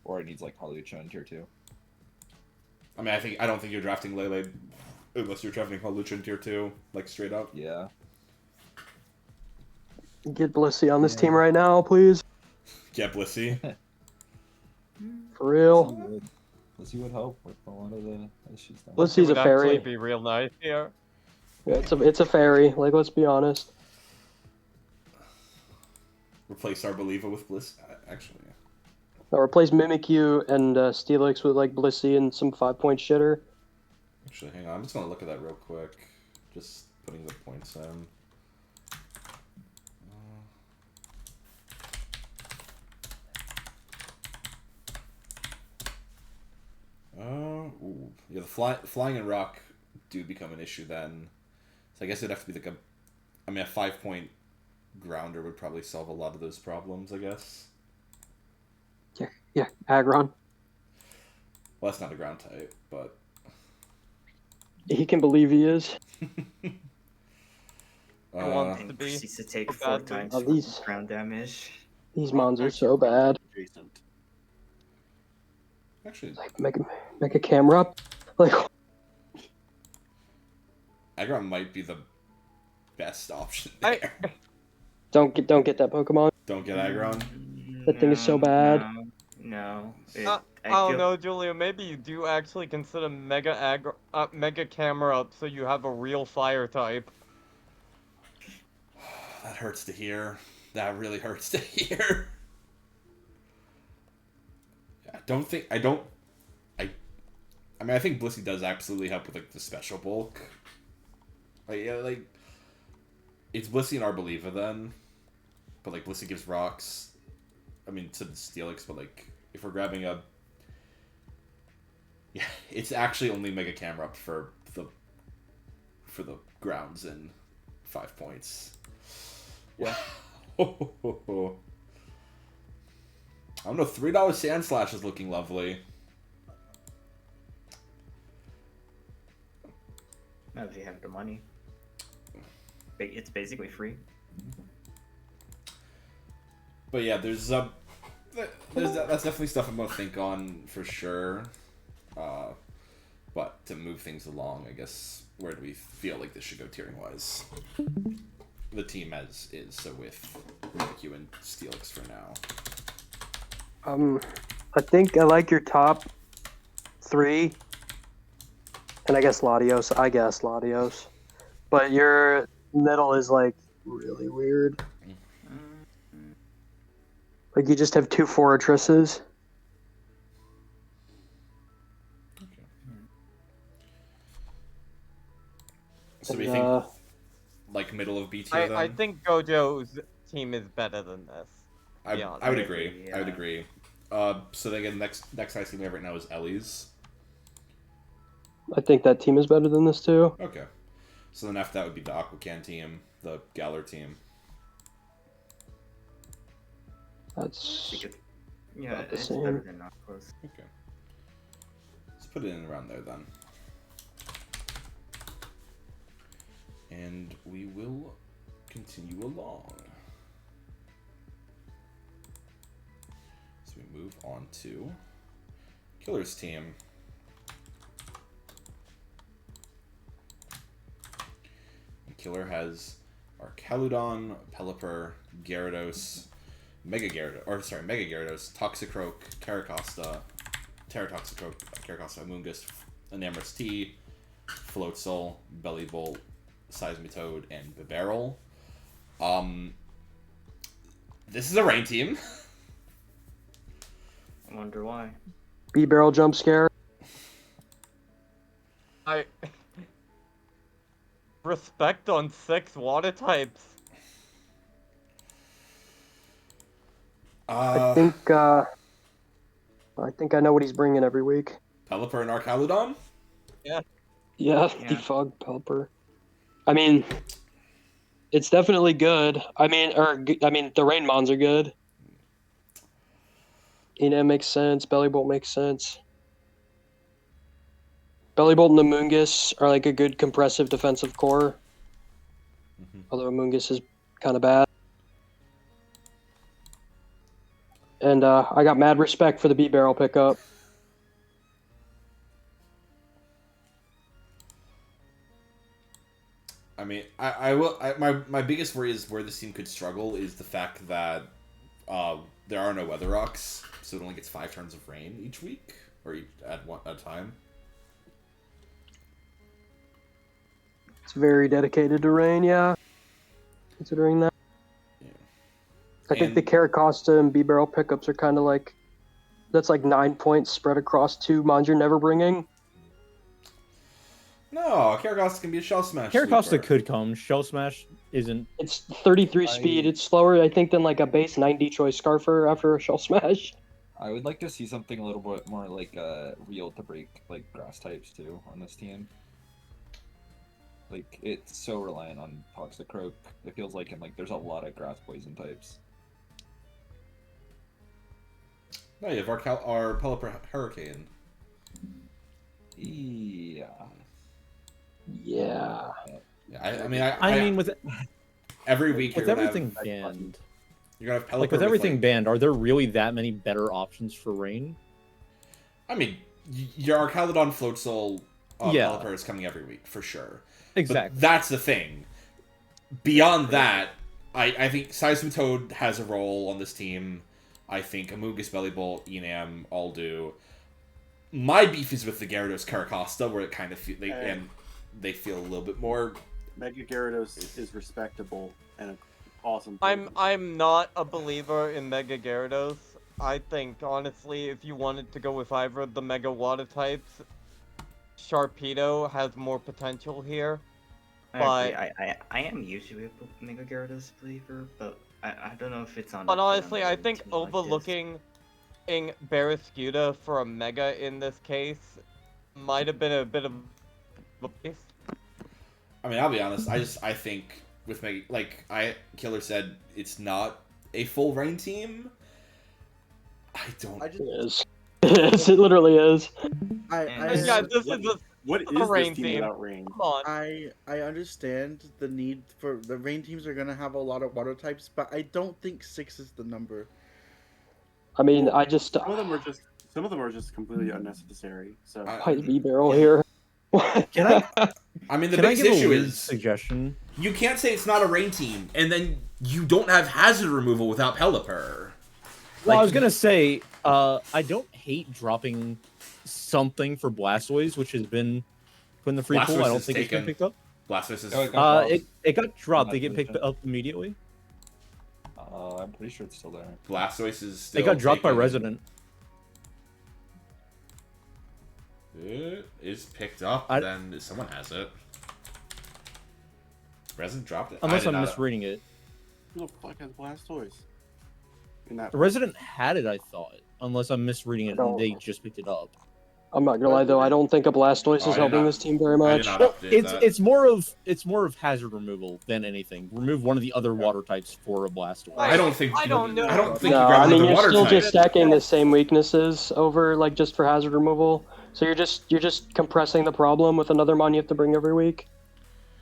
Or it needs like Halucha in tier 2. I mean, I don't think you're drafting Lele unless you're drafting Halucha in tier 2, like straight up. Yeah. Get Blissey on this team right now, please. Get Blissey. For real. Blissey would help with a lot of the issues. Blissey's a would actually fairy. be real nice here. Yeah, it's a fairy. Like, let's be honest. Replace Arboliva with Bliss. Actually, yeah. I'll replace Mimikyu and Steelix with like Blissey and some 5-point shitter. Actually, hang on. I'm just gonna look at that real quick. Just putting the points in. Ooh. Yeah, the flying and rock do become an issue then. So I guess it'd have to be like a 5-point grounder would probably solve a lot of those problems, I guess. Yeah, Aggron. Well, that's not a ground type, but... He can believe he is. wants And to be proceeds to take a 4 bad times Oh, these- ground damage. These mons are so bad. Adjacent. Actually, Like, make a camera up. Like, Aggron might be the best option I- there. don't get that Pokemon. Don't get Aggron. That thing is so bad. No. I don't know, Julia. Maybe you do actually consider Mega Camera up so you have a real fire type. That hurts to hear. That really hurts to hear. I mean, I think Blissey does absolutely help with like the special bulk. Like, yeah, like it's Blissey and Arboliva then, but like Blissey gives rocks. I mean, so does Steelix, but like if we're grabbing a, yeah, it's actually only Mega Camera up for the grounds and 5 points. Yeah. I don't know. $3 Sand Slash is looking lovely. Now if you have the money. It's basically free. But yeah, that's definitely stuff I'm gonna think on for sure. But to move things along, I guess, where do we feel like this should go tiering wise? The team as is, so with Mimikyu and Steelix for now. I think I like your top 3. And I guess Latios. But your middle is like really weird. Like you just have 2 fortresses. Okay. So we And, think like middle of B tier then? I think Gojo's team is better than this. I be honest. would agree. Yeah. I would agree. So then again, next highest team we have right now is Ellie's. I think that team is better than this too. Okay. So then after that would be the Aquacam team, the Galler team. That's Yeah, About the it's same. better than Aqua's. Okay. Let's put it in around there then. And we will continue along. So we move on to Killer's team. And Killer has Archaludon, Pelipper, Gyarados, Mega Gyarados, Toxicroak, Caracosta, Terratoxicroak, Caracosta, Amoonguss, Enamorous T, Floatzel, Bellibolt, Seismitoad, and Bibarel. This is a rain team. I wonder why. B-barrel jump scare. I respect on 6 water types. I think I know what he's bringing every week. Pelipper and Archaludon? Yeah, Yeah. defog Pelipper. I mean, it's definitely good. I mean, the Rain Mons are good. Enam makes sense. Bellibolt makes sense. Bellibolt and Amoonguss are like a good compressive defensive core. Although Amoonguss is kind of bad. And I got mad respect for the B-barrel pickup. I mean, my biggest worry is where this team could struggle is the fact that there are no weather rocks, so it only gets 5 turns of rain each week, or at a time. It's very dedicated to rain, yeah. Considering that. Yeah. I think the Caracosta and B-barrel pickups are kind of like... That's like 9 points spread across 2 mons you're never bringing. No, Caracosta can be a Shell Smash. Caracosta sweeper. could come. Shell Smash isn't. It's 33 speed. It's slower, I think, than like a base 90 choice Scarfer after a Shell Smash. I would like to see something a little bit more like real to break like grass types too on this team. Like it's so reliant on Toxicroak. It feels like, and like there's a lot of grass poison types. No, you have our Pelipper Hurricane. Yeah. Yeah. Yeah, I mean, with every week with you're gonna everything have, banned, you're gonna have Pelipper like with everything like, banned, are there really that many better options for rain? I mean, your Archaludon Floatzel Yeah. Pelipper is coming every week for sure. Exactly. But that's the thing. Beyond that, I think Seismitoad has a role on this team. I think Amoonguss, Bellibolt, Enam all do. My beef is with the Gyarados Caracosta, where it kind of they feel a little bit more. Mega Gyarados is respectable and an awesome. I'm not a believer in Mega Gyarados. I think honestly, if you wanted to go with either of the Mega Water types, Sharpedo has more potential here. But I am usually a Mega Gyarados believer, but I don't know if it's on. But honestly, I think team like this. overlooking Barraskewda for a Mega in this case might have been a bit of a waste. I mean, I'll be honest. I think with Mega, like Killer said, it's not a full rain team. I don't. It is. Yes, it literally is. Yeah, this is a What is rain this team team. without rain? Come on. I understand the need for the rain teams are gonna have a lot of water types, but I don't think 6 is the number. I mean, I just Some of them are just completely unnecessary. So fight B-barrel here. Can I? I mean, the Can I biggest give issue a weird is suggestion? you can't say it's not a rain team, and then you don't have hazard removal without Pelipper. Well, I was gonna say, I don't hate dropping something for Blastoise, which has been Put in the free pool. Blastoise I don't is think it's been taken. picked up. Blastoise is. Oh, it got It got dropped. They Not get picked deleted. up immediately. I'm pretty sure it's still there. Blastoise is still. It got dropped by taken. Resident. It is picked up. Then someone has it. Resident dropped it. Unless I I'm did not- misreading it. Who the fuck has Blastoise? In that The Resident had it, I thought. Unless I'm misreading it, No. they just picked it up. I'm not gonna lie though, I don't think a Blastoise Oh, I is did helping not- this team very I much. did not Well, update that. it's more of hazard removal than anything. Remove one of the other water types for a Blastoise. I don't think. I don't know. I don't think No, you I grab mean the you're water still type. just stacking the same weaknesses over like just for hazard removal. So you're just compressing the problem with another mon you have to bring every week.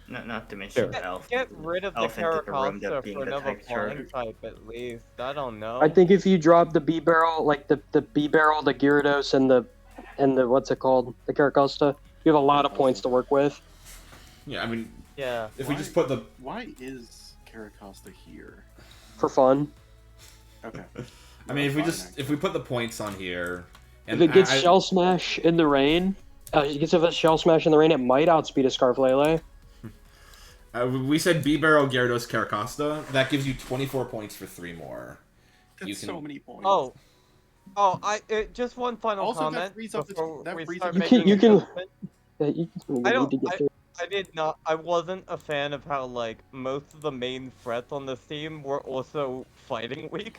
Not to mention Sure. Elf. Get rid of the Elephant in the room, that Caracosta being for the another type flying shard. type at least. I don't know. I think if you drop the B barrel, like the B barrel, the Gyarados, and the what's it called, the Caracosta, you have a lot of points to work with. Yeah, I mean, Yeah. if we just put the. Why is Caracosta here? For fun. Okay. I mean, if we Fine, just if we put the points on here, and If it gets I- Shell Smash in the rain, it gets a Shell Smash in the rain, it might outspeed a Scarflele. we said B barrel Gyarados Caracosta. That gives you 24 points for 3 more. That's You can- so many points. Just one final Also, that comment frees up the- before that we frees start up the- making You can- adjustments. Yeah, you I don't- need to get through. I did not. I wasn't a fan of how like most of the main threats on this team were also fighting weak.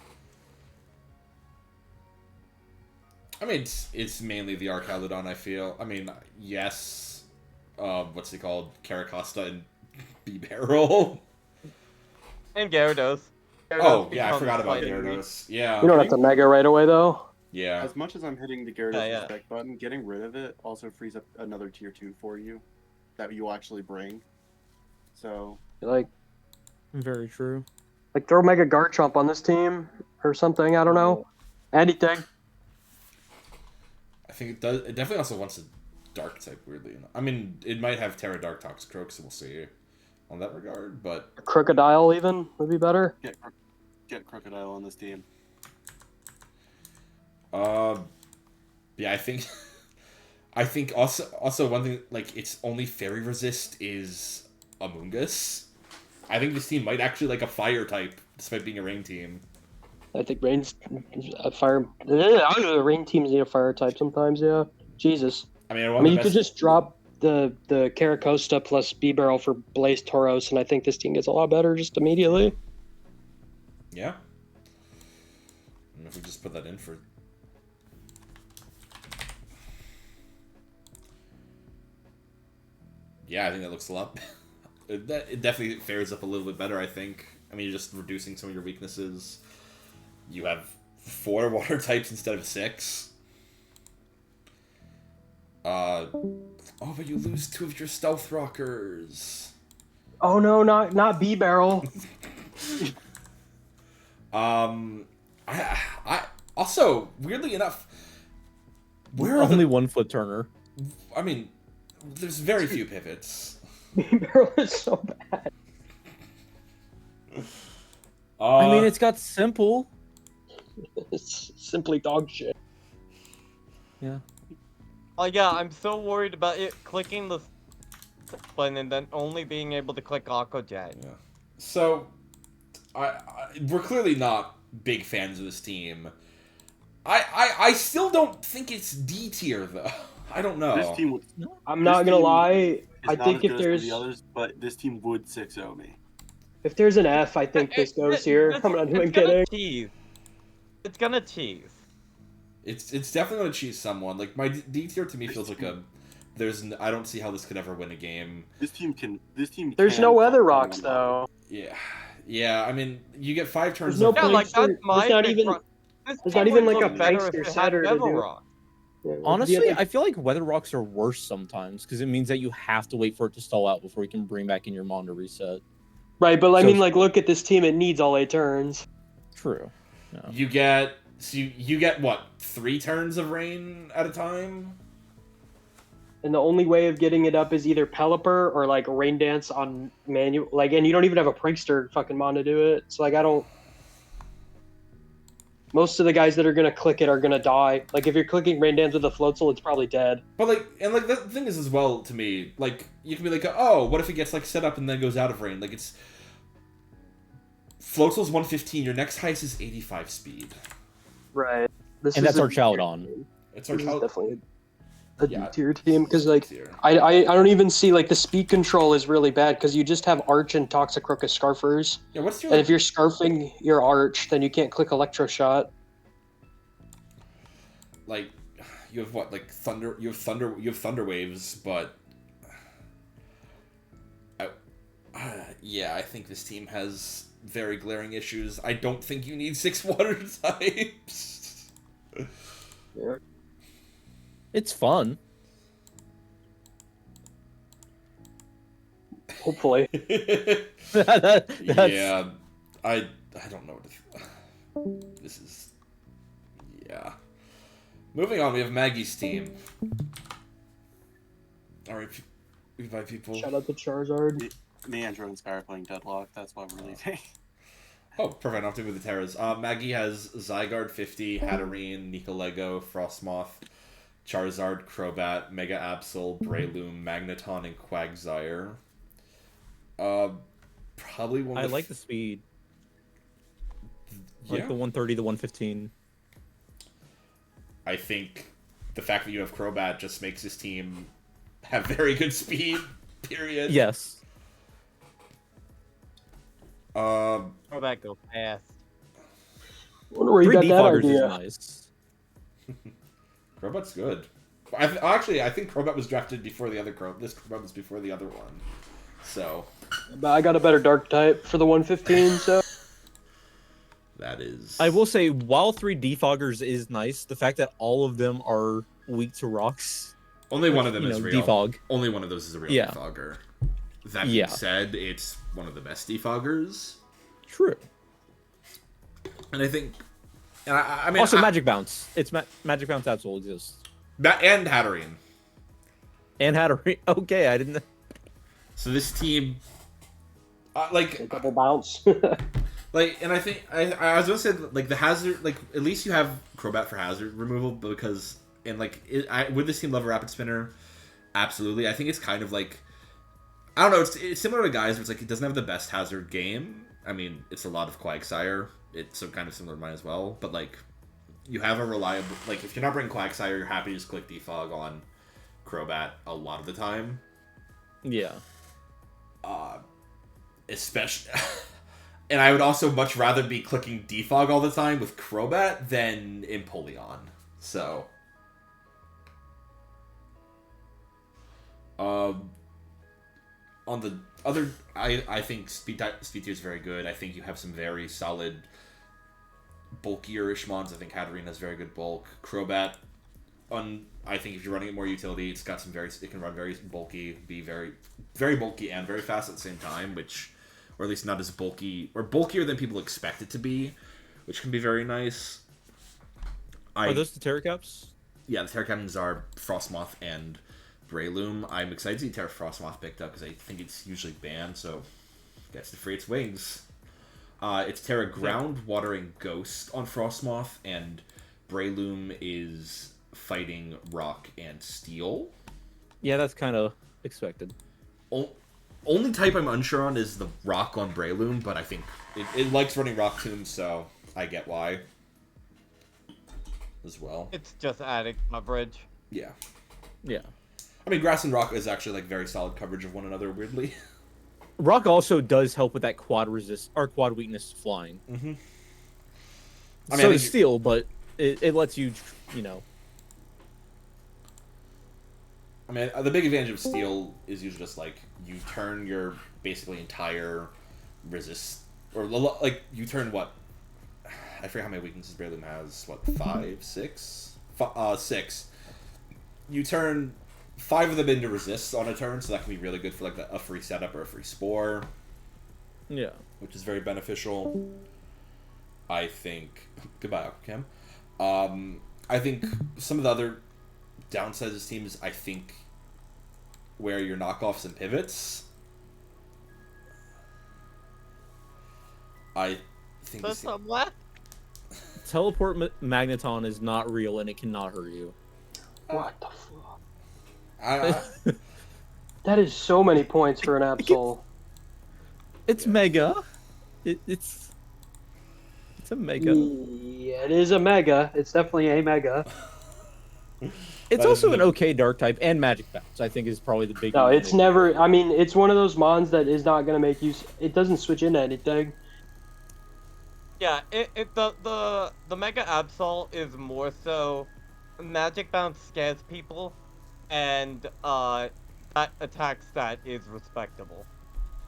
I mean, it's mainly the Archaludon, I feel. I mean, yes, what's it called? Caracosta and B-Barrel. And Gyarados. Oh, Gyarados yeah, I becomes forgot about fighting weak. Gyarados. Yeah. You don't have to Mega right away though. Yeah. As much as I'm hitting the Gyarados Yeah. respect button, getting rid of it also frees up another tier 2 for you that you'll actually bring. So, Like Very true. throw Mega Garchomp on this team or something. I don't know. Anything. I think it does. It definitely also wants a dark type, weirdly enough. I mean, it might have Terra Dark Toxicroak, so we'll see on that regard, but Crocodile even would be better. get Crocodile on this team. yeah, I think also one thing, like, it's only fairy resist is Amoonguss. I think this team might actually like a fire type, despite being a rain team. I think Rain's a fire. I don't know. The Rain teams need a fire type sometimes. Yeah. Jesus. I mean, I mean, you could just drop the Caracosta plus B Barrel for Blaze Tauros, and I think this team gets a lot better just immediately. Yeah. And if we just put that in for. Yeah, I think that looks a lot. It definitely fares up a little bit better, I think. I mean, you're just reducing some of your weaknesses. You have 4 water types instead of 6. Oh, but you lose 2 of your stealth rockers. Oh no, not B Barrel. I also, weirdly enough, where are Only the, one foot turner. I mean, there's very few pivots. B Barrel is so bad. I mean, it's got simple. It's simply dog shit. Yeah. Oh yeah, I'm so worried about it clicking the button and then only being able to click Aquacam. Yeah. So, we're clearly not big fans of this team. I still don't think it's D tier though. I don't know. This team would. I'm not gonna team lie. is I not think as if good as there's the others, but this team would 6-0 me. if there's an F, I think this goes here. I'm not even kidding. Cheese. It's gonna cheese. It's definitely gonna cheese someone. Like, my D tier to me feels like a. I don't see how this could ever win a game. This team can. There's can no fuck weather anyone rocks up. though. Yeah. I mean, you get 5 turns. There's no of Yeah, like Prankster- that's my there's not big even- pro- This there's team not even, would like, look a better Prankster if it had setter to Devil do. Rock. Yeah, Honestly, yeah, I feel like weather rocks are worse sometimes because it means that you have to wait for it to stall out before you can bring back in your mon to reset. right, but I So- mean, like, look at this team. It needs all 8 turns. True. No. You get you get what, 3 turns of rain at a time? And the only way of getting it up is either Pelipper or like Rain Dance on manual. Like, and you don't even have a Prankster fucking mon to do it. So like, I don't. Most of the guys that are gonna click it are gonna die. Like if you're clicking Rain Dance with a Floatzel, it's probably dead. But like the thing is as well to me, like you can be like, oh, what if it gets like set up and then goes out of rain? Like it's Floatzel's 115. Your next highest is 85 speed. Right. And that's our child on. It's our This is child. definitely a Yeah. D-tier team because like Tier. I don't even see like the speed control is really bad because you just have Arch and Toxicroak as scarfers, Yeah, what's your and if you're scarfing your Arch, then you can't click Electroshot. like you have what like thunder? You have thunder waves, but yeah, I think this team has very glaring issues. I don't think you need 6 water types. Yeah. It's fun. Hopefully. That's... Yeah, I don't know what to this is. Yeah. Moving on, we have Maggie's team. All right, we invite people. Shout out to Charizard. Me, Andrew, and Sky are playing Deadlock. That's why we're leaving. Oh, perfect. I don't have to move the Terras. Maggie has Zygarde 50, Hatterene, Nicolego, Frostmoth, Charizard, Crobat, Mega Absol, Breloom, Magneton, and Quagsire. Probably one of I the like the speed. yeah. Like the 130, the 115. I think the fact that you have Crobat just makes this team have very good speed, period. Yes. Oh, that go fast. I wonder where you 3 got that defoggers is idea. nice. Crobat's good. I think Crobat was drafted before the other This Crobat was before the other one. So But I got a better Dark type for the 115, so that is. I will say, while 3 defoggers is nice, the fact that all of them are weak to rocks. Only one of them is real. Defog. Only one of those is a real Yeah. defogger. That being said, it's one of the best defoggers. True. And I think, and I mean, Also, Magic Bounce. It's Magic Bounce absolutely exists. and Hatterene. And Hatterene. Okay, I didn't. So this team, like, double bounce. and I think I was gonna say like the hazard, like at least you have Crobat for hazard removal because and like would this team love a Rapid Spinner? Absolutely. I think it's kind of like I don't know. It's similar to guys where it's like it doesn't have the best hazard game. I mean, it's a lot of Quagsire. It's so kind of similar to mine as well. But like, you have a reliable like if you're not bringing Quagsire, you're happy to just click defog on Crobat a lot of the time. Yeah. Especially, and I would also much rather be clicking defog all the time with Crobat than Empoleon. So, on the other, I think speed tier is very good. I think you have some very solid bulkier Ishmons. I think Hatterene has very good bulk. Crobat, I think if you're running it more utility, it can run very bulky, be very, very bulky and very fast at the same time, or at least not as bulky, or bulkier than people expect it to be, which can be very nice. Are those the Terracaps? Yeah, the Terracaptans are Frostmoth and Breloom. I'm excited to see Terra Frostmoth picked up because I think it's usually banned, so it gets to free its wings. It's Terra Ground, Water, and Ghost on Frostmoth, and Breloom is fighting Rock and Steel. Yeah, that's kind of expected. Only type I'm unsure on is the Rock on Breloom, but I think it likes running Rock Tomb, so I get why. As well. It's just adding coverage. Yeah. Yeah. I mean, Grass and Rock is actually like very solid coverage of one another, weirdly. Rock also does help with that quad resist or quad weakness flying. Mm-hmm. So does Steel, but it lets you, you know. I mean, the big advantage of Steel is usually just like you turn your basically entire resist, or like you turn what? I forget how many weaknesses Breloom has. What, 5, 6? 6. You turn 5 of them into resists on a turn, so that can be really good for like a free setup or a free spore. Yeah. Which is very beneficial. I think. Goodbye, Aquacam. I think some of the other downsides of this team is I think where your knockoffs and pivots. I think this team, teleport magneton is not real and it cannot hurt you. What the fuck? I, That is so many points for an Absol. It's mega. It's a mega. Yeah, it is a mega. It's definitely a mega. It's also an okay dark type and magic bounce. I think is probably the big. No, it's never. I mean, it's one of those mons that is not gonna make use. It doesn't switch into anything. Yeah, the Mega Absol is more so magic bounce scares people, and that attack stat is respectable.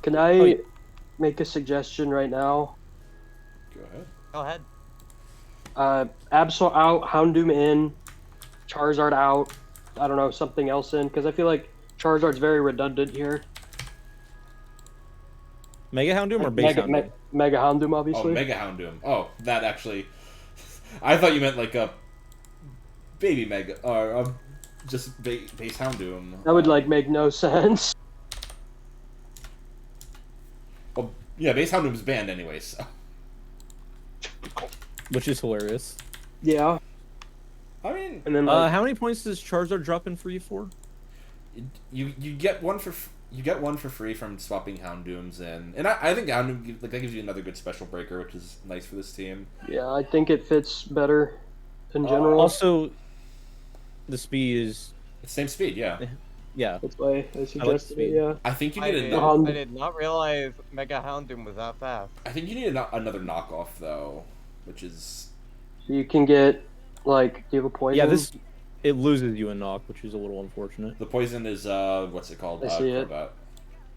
Can I make a suggestion right now? Go ahead. Go ahead. Absol out, Houndoom in, Charizard out. I don't know, something else in, because I feel like Charizard's very redundant here. Mega Houndoom or base Houndoom? Mega Houndoom, Oh, obviously. Mega Houndoom. Oh, that actually. I thought you meant like a baby Mega or just base Houndoom. That would like make no sense. Well, yeah, base Houndoom's banned anyway, so. Which is hilarious. Yeah. I mean, And then like, how many points does Charizard drop in for you for? you get one for free from swapping Houndooms in, and I think Houndoom that gives you another good special breaker, which is nice for this team. yeah, I think it fits better in general. Also, the speed is It's same speed, yeah. yeah. That's why I suggested it, speed. yeah. I think you I need did not realize Mega Houndoom was that fast. I think you need another knockoff though, which is So you can get, like, do you have a poison? Yeah, it loses you in knock, which is a little unfortunate. the poison is what's it called? I see it. Crobat.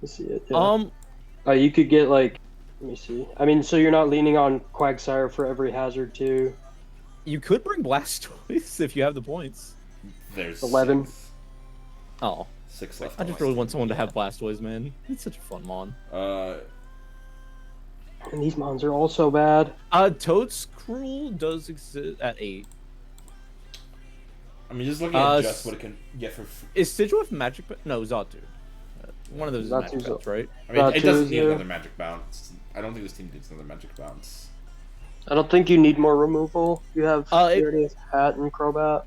I see it, yeah. You could get, like, let me see. I mean, so you're not leaning on Quagsire for every hazard, too. You could bring Blastoise if you have the points. There's 11. Oh, six left. I just really want someone to have Blastoise, man. It's such a fun mon. And these mons are all so bad. Toadskrull does exist at 8. I mean, just looking at just what it can get for. Is Sidgewith magic? No, Xatu. One of those is Xatu's magic bounce, right? I mean, it doesn't need yeah. another magic bounce. I don't think this team needs another magic bounce. I don't think you need more removal. You have it- you already have Hat and Crobat.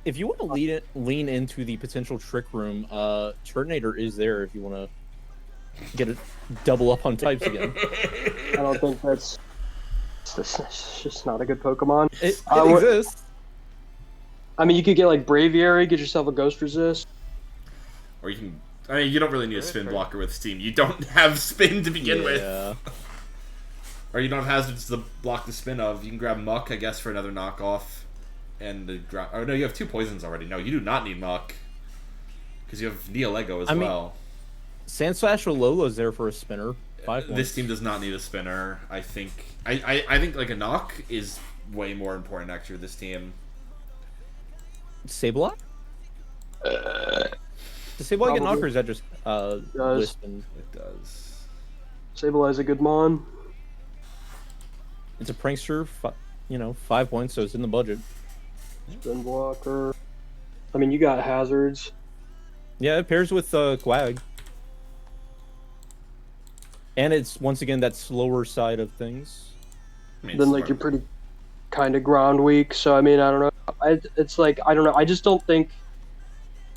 If you want to lean into the potential trick room, Turtonator is there if you want to get a double up on types again. I don't think that's. It's just not a good Pokemon. It what- exists. I mean, you could get like Braviary, get yourself a Ghost Resist. Or you can. I mean, you don't really need a That's spin fair. blocker with Steam. You don't have spin to begin with. Yeah. Or you don't have hazards to block the spin of. You can grab Muck, I guess, for another knockoff. And the oh no, you have 2 poisons already. No, you do not need Muck. Because you have Neolego as well. Sandslash Ololo's there for a spinner. 5 points. This team does not need a spinner. I think I think like a knock is way more important actually with this team. Sableye? Does Sableye get knock, or is that just Wisp and... It does. Sableye a good mon. It's a prankster, 5 points, so it's in the budget. Spin blocker. I mean, you got hazards. Yeah, it pairs with Quag. And it's, once again, that slower side of things. I mean, Then, like, you're pretty kind of ground weak. So, I mean, I don't know. It's like, I don't know. I just don't think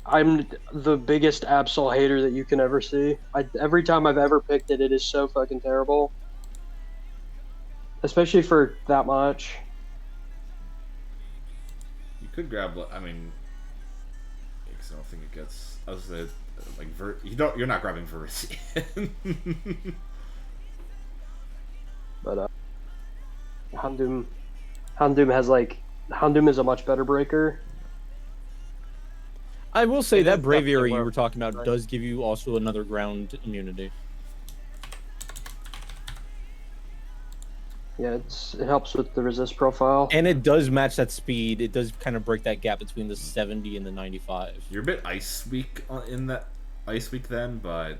I'm the biggest Absol hater that you can ever see. Every time I've ever picked it, it is so fucking terrible. Especially for that much. You could grab. I mean, because I don't think it gets. I was like You're not grabbing Virizion. But Houndoom has like Houndoom is a much better breaker. I will say It that is definitely Braviary you more- were talking about right. does give you also another ground immunity. Yeah, it helps with the resist profile. And it does match that speed. It does kind of break that gap between the 70 and the 95. You're a bit ice weak in that ice week then, but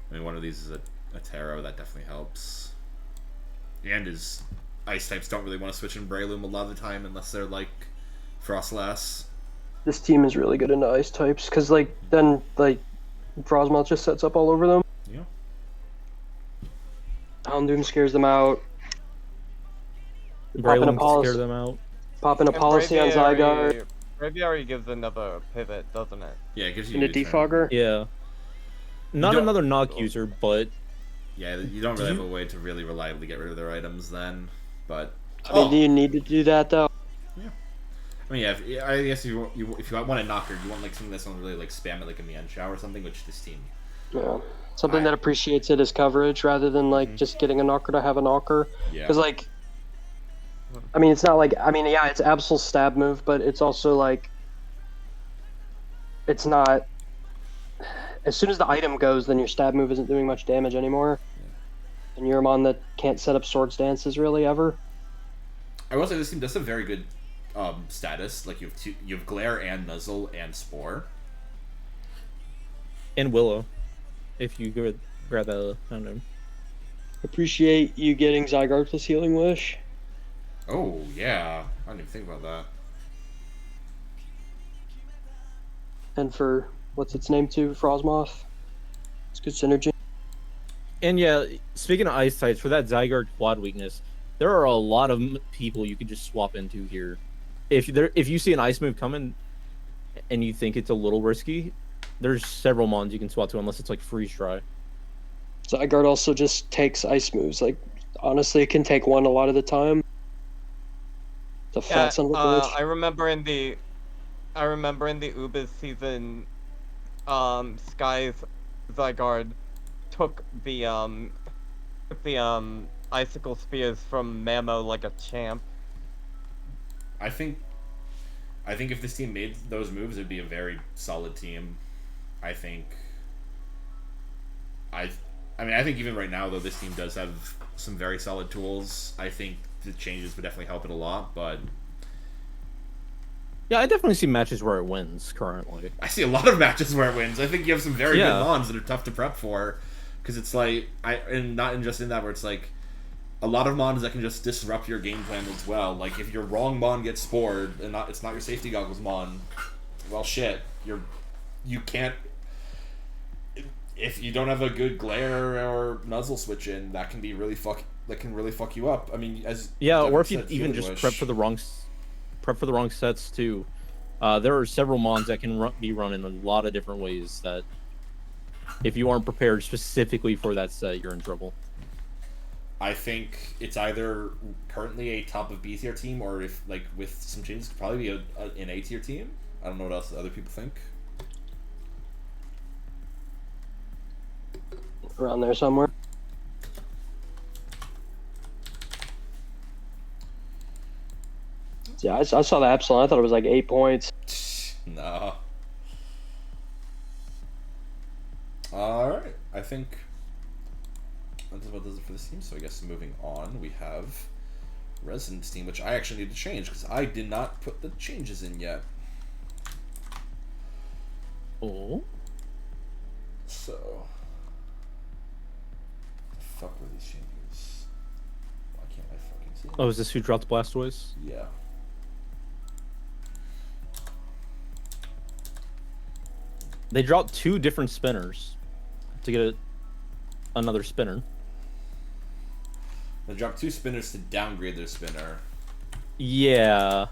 I mean one of these is a Taro that definitely helps. And his ice types don't really want to switch in Breloom a lot of the time unless they're like Frostlass. This team is really good into ice types because then Frostmoth just sets up all over them. Yeah. Houndoom scares them out. Braylon policy. scare them out. Popping a policy on Zygarde. Braviary gives another pivot, doesn't it? Yeah, it gives you And a U-turn. defogger. Yeah. Not don't- another knock user, but Yeah, you don't really have a way to really reliably get rid of their items then. But I mean, do you need to do that though? I mean, yeah. I guess if you want a knocker, you want like something that's not really like spam it like a Mian Shao or something, which this team. Yeah. Something that appreciates it as coverage rather than like just getting a knocker to have a knocker. Yeah. Because like, I mean, it's not like yeah, it's Absol stab move, but it's also like, it's not. As soon as the item goes, then your stab move isn't doing much damage anymore, and you're a mon that can't set up sword stances really ever. I will say this team does have very good status. Like you have Glare and Nuzzle and Spore. and Willow, if you grab that, I don't know. Appreciate you getting Zygarde plus Healing Wish. Oh yeah, I didn't even think about that. And for what's its name too, Frostmoth. It's good synergy. And yeah, speaking of ice types, for that Zygarde quad weakness, there are a lot of people you could just swap into here. If you see an ice move coming, and you think it's a little risky, there's several mons you can swap to unless it's like freeze dry. Zygarde also just takes ice moves. Like honestly, it can take one a lot of the time. The fat son of a bitch. I remember in the Ubis season, Sky's Zygarde took the icicle spears from Mamo like a champ. I think if this team made those moves, it'd be a very solid team. I think even right now, though, this team does have some very solid tools. I think the changes would definitely help it a lot, but Yeah, I definitely see matches where it wins currently. I see a lot of matches where it wins. I think you have some very Yeah. good mons that are tough to prep for, because it's like just in that where it's like a lot of mons that can just disrupt your game plan as well. Like if your wrong mon gets spored and it's not your safety goggles mon, well shit, you can't. If you don't have a good glare or nuzzle switch in, that can really fuck you up. I mean, as Yeah, Devin or if you said, even Healing just Wish. prep for the wrong sets too. There are several mons that can be run in a lot of different ways that if you aren't prepared specifically for that set, you're in trouble. I think it's either currently a top of B tier team, or if like with some changes, could probably be an A tier team. I don't know what else other people think. Around there somewhere. Yeah, I saw the Epsilon. I thought it was like 8 points. No. Alright, I think that's about does it for this team. So I guess moving on, we have Residence team, which I actually need to change because I did not put the changes in yet. Oh. So, the fuck were these changes? Why can't I fucking see them? Oh, is this who dropped Blastoise? Yeah. They dropped 2 different spinners to get another spinner. They dropped 2 spinners to downgrade their spinner, Yeah.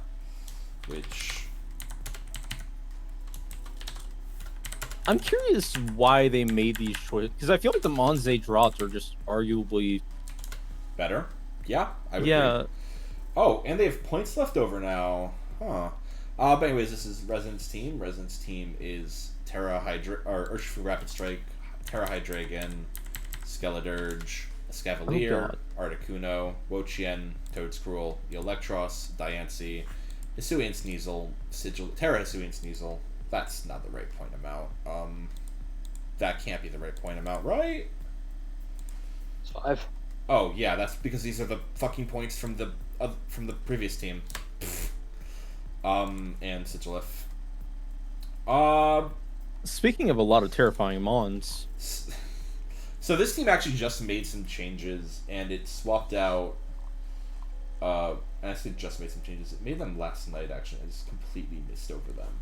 which I'm curious why they made these choices, because I feel like the mons they dropped are just arguably better. Yeah, I would yeah. agree. Oh, and they have points left over now. Huh. But anyways, this is Residence team. Residence team is Terra Hydra or Urshifu Rapid Strike, Terra Hydreigon, Skeledirge, Escavalier, Articuno, Wochien, Toadscruel, Electros, Diancie, Hisuian Sneasel, Terra Hisuian Sneasel. That's not the right point amount. That can't be the right point amount, right? It's 5. Oh yeah, that's because these are the fucking points from the previous team. And Sigilif. Speaking of a lot of terrifying mons, So this team actually just made some changes, and it swapped out. And I say just made some changes. It made them last night. Actually, I just completely missed over them.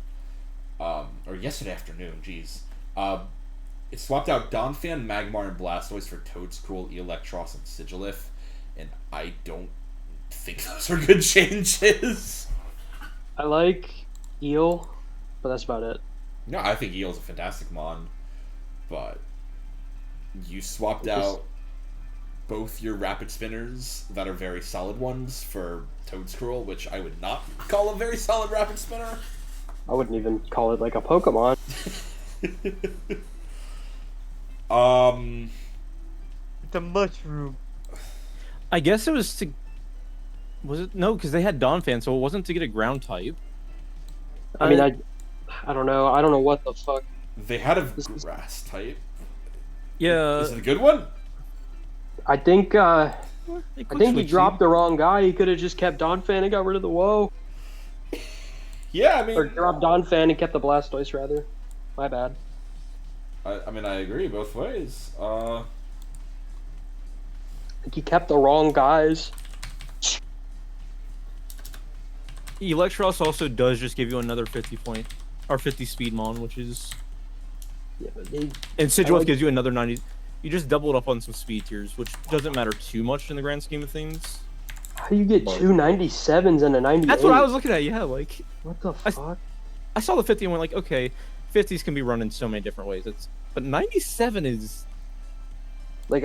Or yesterday afternoon. Jeez. It swapped out Donphan, Magmar, and Blastoise for Toadscruel, Electros, and Sigilif, and I don't think those are good changes. I like Eel, but that's about it. No, I think Eel's a fantastic mon, but you swapped Just- out both your rapid spinners that are very solid ones for Toadscruel, which I would not call a very solid rapid spinner. I wouldn't even call it like a Pokemon. The mushroom. I guess it was to. Was it no? Because they had Donphan, so it wasn't to get a ground type. I mean, I don't know. I don't know what the fuck. They had a This is- grass type. Yeah. Is it a good one? I think They he quick dropped the wrong guy. He could have just kept Donphan and got rid of the Woe. Yeah, I mean, Or dropped Donphan and kept the Blastoise, rather. My bad. I mean, I agree both ways. I think he kept the wrong guys. Electros also does just give you another 50 point or 50 speed mon, which is, Yeah, but they, and Sigilif like- gives you another 90. You just doubled up on some speed tiers, which doesn't matter too much in the grand scheme of things. how do you get two 97s and a 98? That's what I was looking at. Yeah, like What the I- fuck? I saw the 50 and went like, okay, 50s can be run in so many different ways. But 97 is. Like,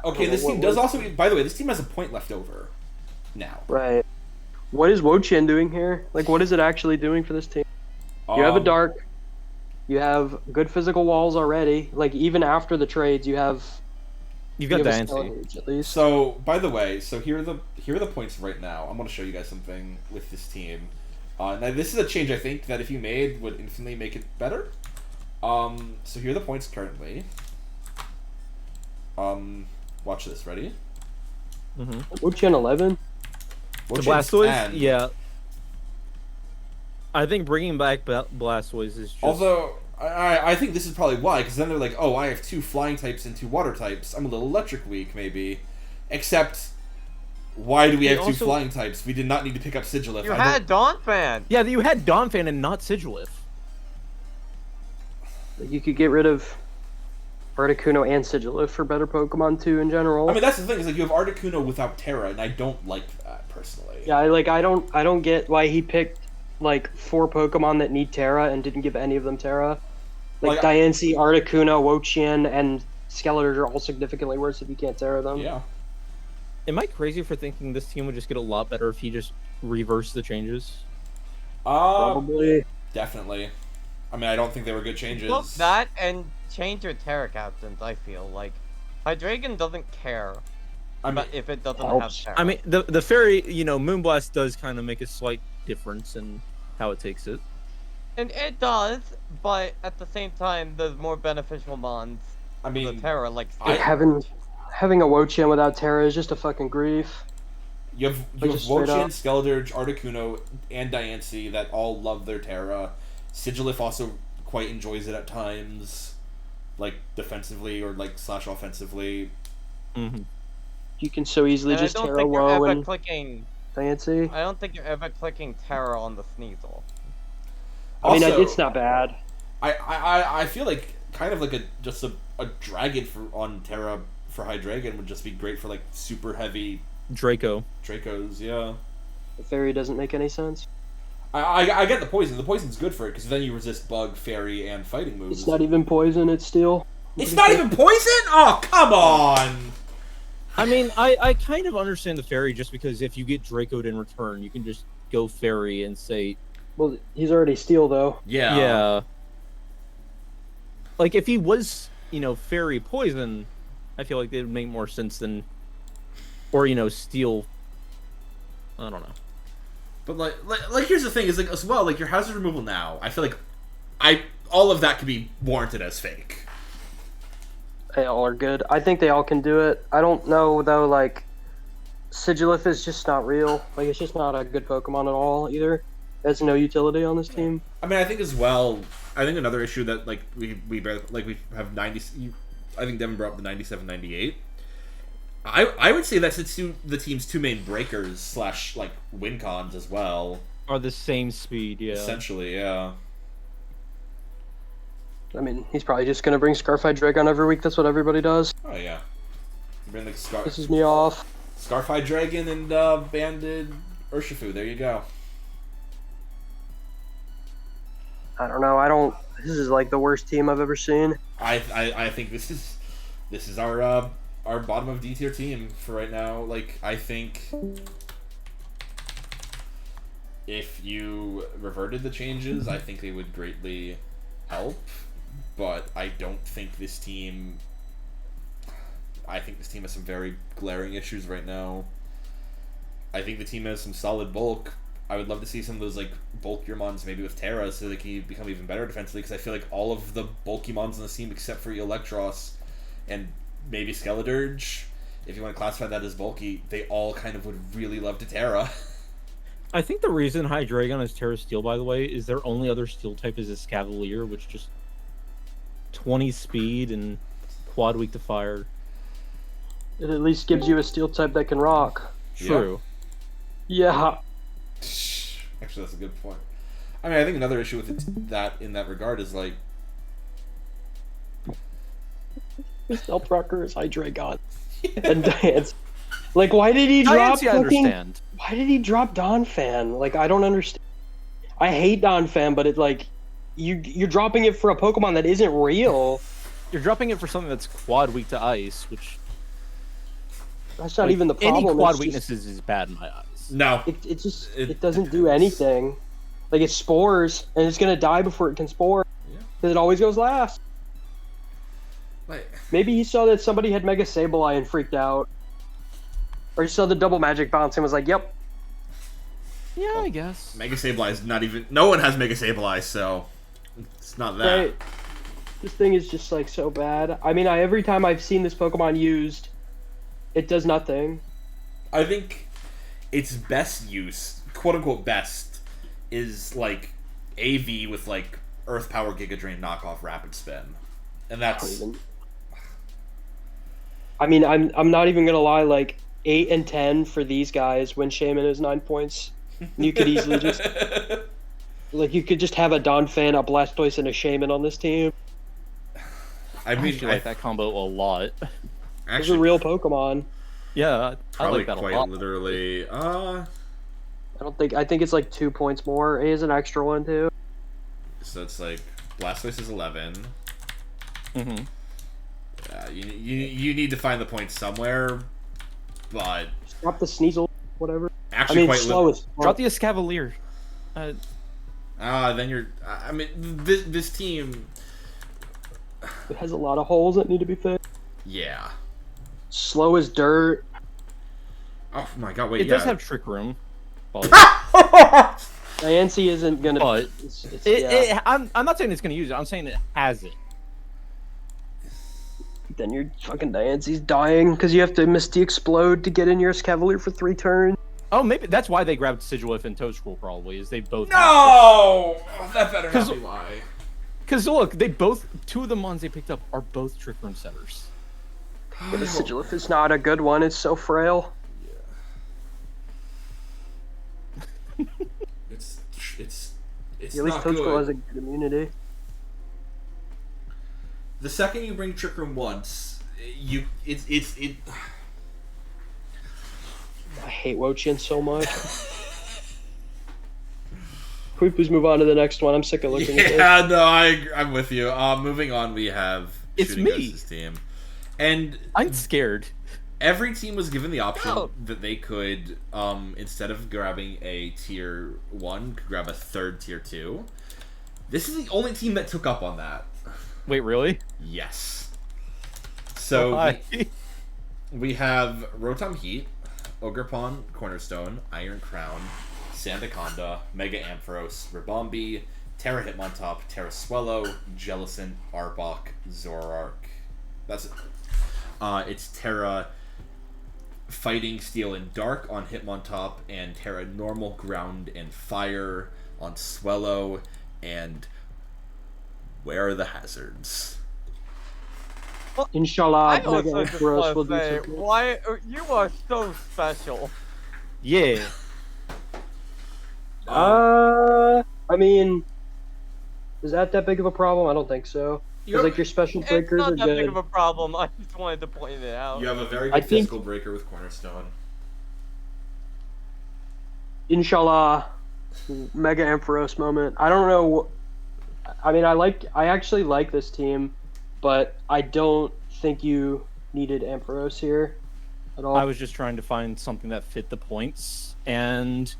okay, this team does also. By the way, this team has a point left over now. Right. What is Wo-Chien doing here? Like, what is it actually doing for this team? You have a dark. You have good physical walls already. Like, even after the trades, you have. You've got you have a Diancie. Skeleton Age, at least. So, by the way, so here are the points right now. I'm going to show you guys something with this team. Now, this is a change I think that if you made would infinitely make it better. So here are the points currently. Watch this. Ready? Mm-hmm. Wo-Chien 11. The Wo-Chien's Blastoise, 10. yeah. I think bringing back Blastoise is just. Although I think this is probably why, because then they're like, oh, I have 2 flying types and 2 water types. I'm a little electric weak, maybe. Except, why do we They have 2 also- flying types? We did not need to pick up Sigilif. You I had Donphan. Yeah, you had Donphan and not Sigilif. You could get rid of Articuno and Sigilif for better Pokemon too in general. I mean, that's the thing, is like you have Articuno without Terra, and I don't like that, personally. Yeah, I don't get why he picked like 4 Pokemon that need Terra and didn't give any of them Terra. Like Diancie, Articuno, Wo-Chien, and Skeletor are all significantly worse if you can't Terra them. Yeah. Am I crazy for thinking this team would just get a lot better if he just reversed the changes? Probably. Definitely. I mean, I don't think they were good changes. Look that and change your Terra captains. I feel like Hydreigon doesn't care, I mean, but if it doesn't Helps. have Terra. I mean, the fairy, Moonblast does kind of make a slight difference in how it takes it. and it does, but at the same time, there's more beneficial mons. I The mean, Terra, like Having a Wo-Chien without Terra is just a fucking grief. you have just straight Wo-Chien, up. Skeletor, Articuno, and Diancie that all love their Terra. Sigilif also quite enjoys it at times, like defensively or like / offensively. Mm-hmm. You can so easily And just I don't Terra think you're Woe ever and clicking. Diancie. I don't think you're ever clicking Terra on the Sneasel. I mean, Also, it's not bad. I feel like kind of like a dragon on Terra for Hydreigon would just be great for like super heavy Draco. Dracos. Yeah. The fairy doesn't make any sense. I get the poison. The poison's good for it because then you resist bug, fairy, and fighting moves. It's not even poison, it's steel. It's not even poison? Oh, come on! I mean, I kind of understand the fairy just because if you get Dracoed in return, you can just go fairy and say, Well, he's already steel, though. yeah. Like, if he was, fairy poison, I feel like it would make more sense than, or, steel. I don't know. But like here's the thing is like as well like your hazard removal now. I feel like all of that could be warranted as fake. They all are good. I think they all can do it. I don't know, though, like, Sigilif is just not real. Like, it's just not a good Pokemon at all, either. It has no utility on this team. I mean, I think as well. I think another issue that like we have 90. I think Devin brought up the 97, 98. I would say that's the team's 2 main breakers / like win cons as well. Are the same speed, yeah. Essentially, yeah. I mean, he's probably just going to bring Scarfied Dragon every week. That's what everybody does. Oh yeah. Bring like Scar. Pisses me off. Scarfy Dragon and Banded Urshifu. There you go. I don't know. This is like the worst team I've ever seen. I think this is our bottom of D tier team for right now. Like, I think if you reverted the changes, I think they would greatly help. But I don't think this team. I think this team has some very glaring issues right now. I think the team has some solid bulk. I would love to see some of those like bulkier mons maybe with Terra so they can become even better defensively, because I feel like all of the bulky mons on the team except for Electros and maybe Skeledirge, if you want to classify that as bulky, they all kind of would really love to Terra. I think the reason Hydreigon is Terra Steel, by the way, is their only other steel type is this Cavalier, which just 20 speed and quad weak to fire. It at least gives you a steel type that can rock. True. Yeah. Actually, that's a good point. I mean, I think another issue with that in that regard is like Stealth Rocker is Hydreigon. And Dance. Like, why did he drop I understand. Why did he drop Donphan? Like, I don't understand. I hate Donphan, but it's like you're dropping it for a Pokemon that isn't real. You're dropping it for something that's quad weak to ice, which that's not even the problem. Any quad it's weaknesses is bad in my eyes. no. It doesn't do anything. Like, it spores, and it's gonna die before it can spore. Yeah. Because it always goes last. Like, Maybe he saw that somebody had Mega Sableye and freaked out. Or he saw the double magic bounce and was like, yep. Yeah, I guess. Mega Sableye is not even. No one has Mega Sableye, so it's not that. Right. This thing is just like so bad. I mean, every time I've seen this Pokemon used, it does nothing. I think its best use, quote unquote best, is like AV with like Earth Power Giga Drain knockoff Rapid Spin, and that's. I mean, I'm not even gonna lie. Like 8 and 10 for these guys when Shaman is 9 points. You could easily just you could just have a Donphan, a Blastoise, and a Shaman on this team. I mean, actually like that combo a lot. Those are real Pokemon. Yeah, I probably like that quite a lot. literally. I think it's like 2 points more. It is an extra one too. So it's like Blastoise is 11. Mm-hmm. You need to find the points somewhere, but Just drop the Sneasel, whatever. actually I mean, quite slow as Drop the Escavalier. then you're. I mean, this team. It has a lot of holes that need to be fixed. Yeah. Slow as dirt. Oh my god! Wait. It does have Trick Room. But Diancie isn't gonna. But yeah. I'm not saying it's gonna use it. I'm saying it has it. Then your fucking Diancie's dying because you have to Misty Explode to get in your Escavalier for 3 turns. Oh, maybe that's why they grabbed Sigilif and Toedscruel. Probably is they both. No, that better not be why. Because look, they both 2 of the mons they picked up are both Trick Room setters. But the Sigilif is not a good one. It's so frail. It's At least not Toedscruel good. has a good immunity. The second you bring Trick Room once, it. I hate Wo-Chin so much. Can we please move on to the next one? I'm sick of looking at this. Yeah, no, I'm with you. Moving on, we have It's Shooting me. Goats' team, and I'm scared. every team was given the option No. that they could, instead of grabbing a tier 1, could grab a third tier 2. This is the only team that took up on that. Wait, really? Yes. So Why? we have Rotom Heat, Ogerpon, Cornerstone, Iron Crown, Sandaconda, Mega Ampharos, Ribombee, Terra Hitmontop, Terra Swellow, Jellicent, Arbok, Zoroark. That's it. It's Terra Fighting Steel and Dark on Hitmontop, and Terra Normal Ground and Fire on Swellow, and where are the hazards? Inshallah, I Mega also just Ampharos want will to do say, something. why you are so special. Yeah. I mean, is that big of a problem? I don't think so. Because like your special breakers It's are not that big good. of a problem. I just wanted to point it out. You have a very I good think- physical breaker with Cornerstone. Inshallah, Mega Ampharos moment. I don't know. I mean, I actually like this team, but I don't think you needed Ampharos here at all. I was just trying to find something that fit the points, and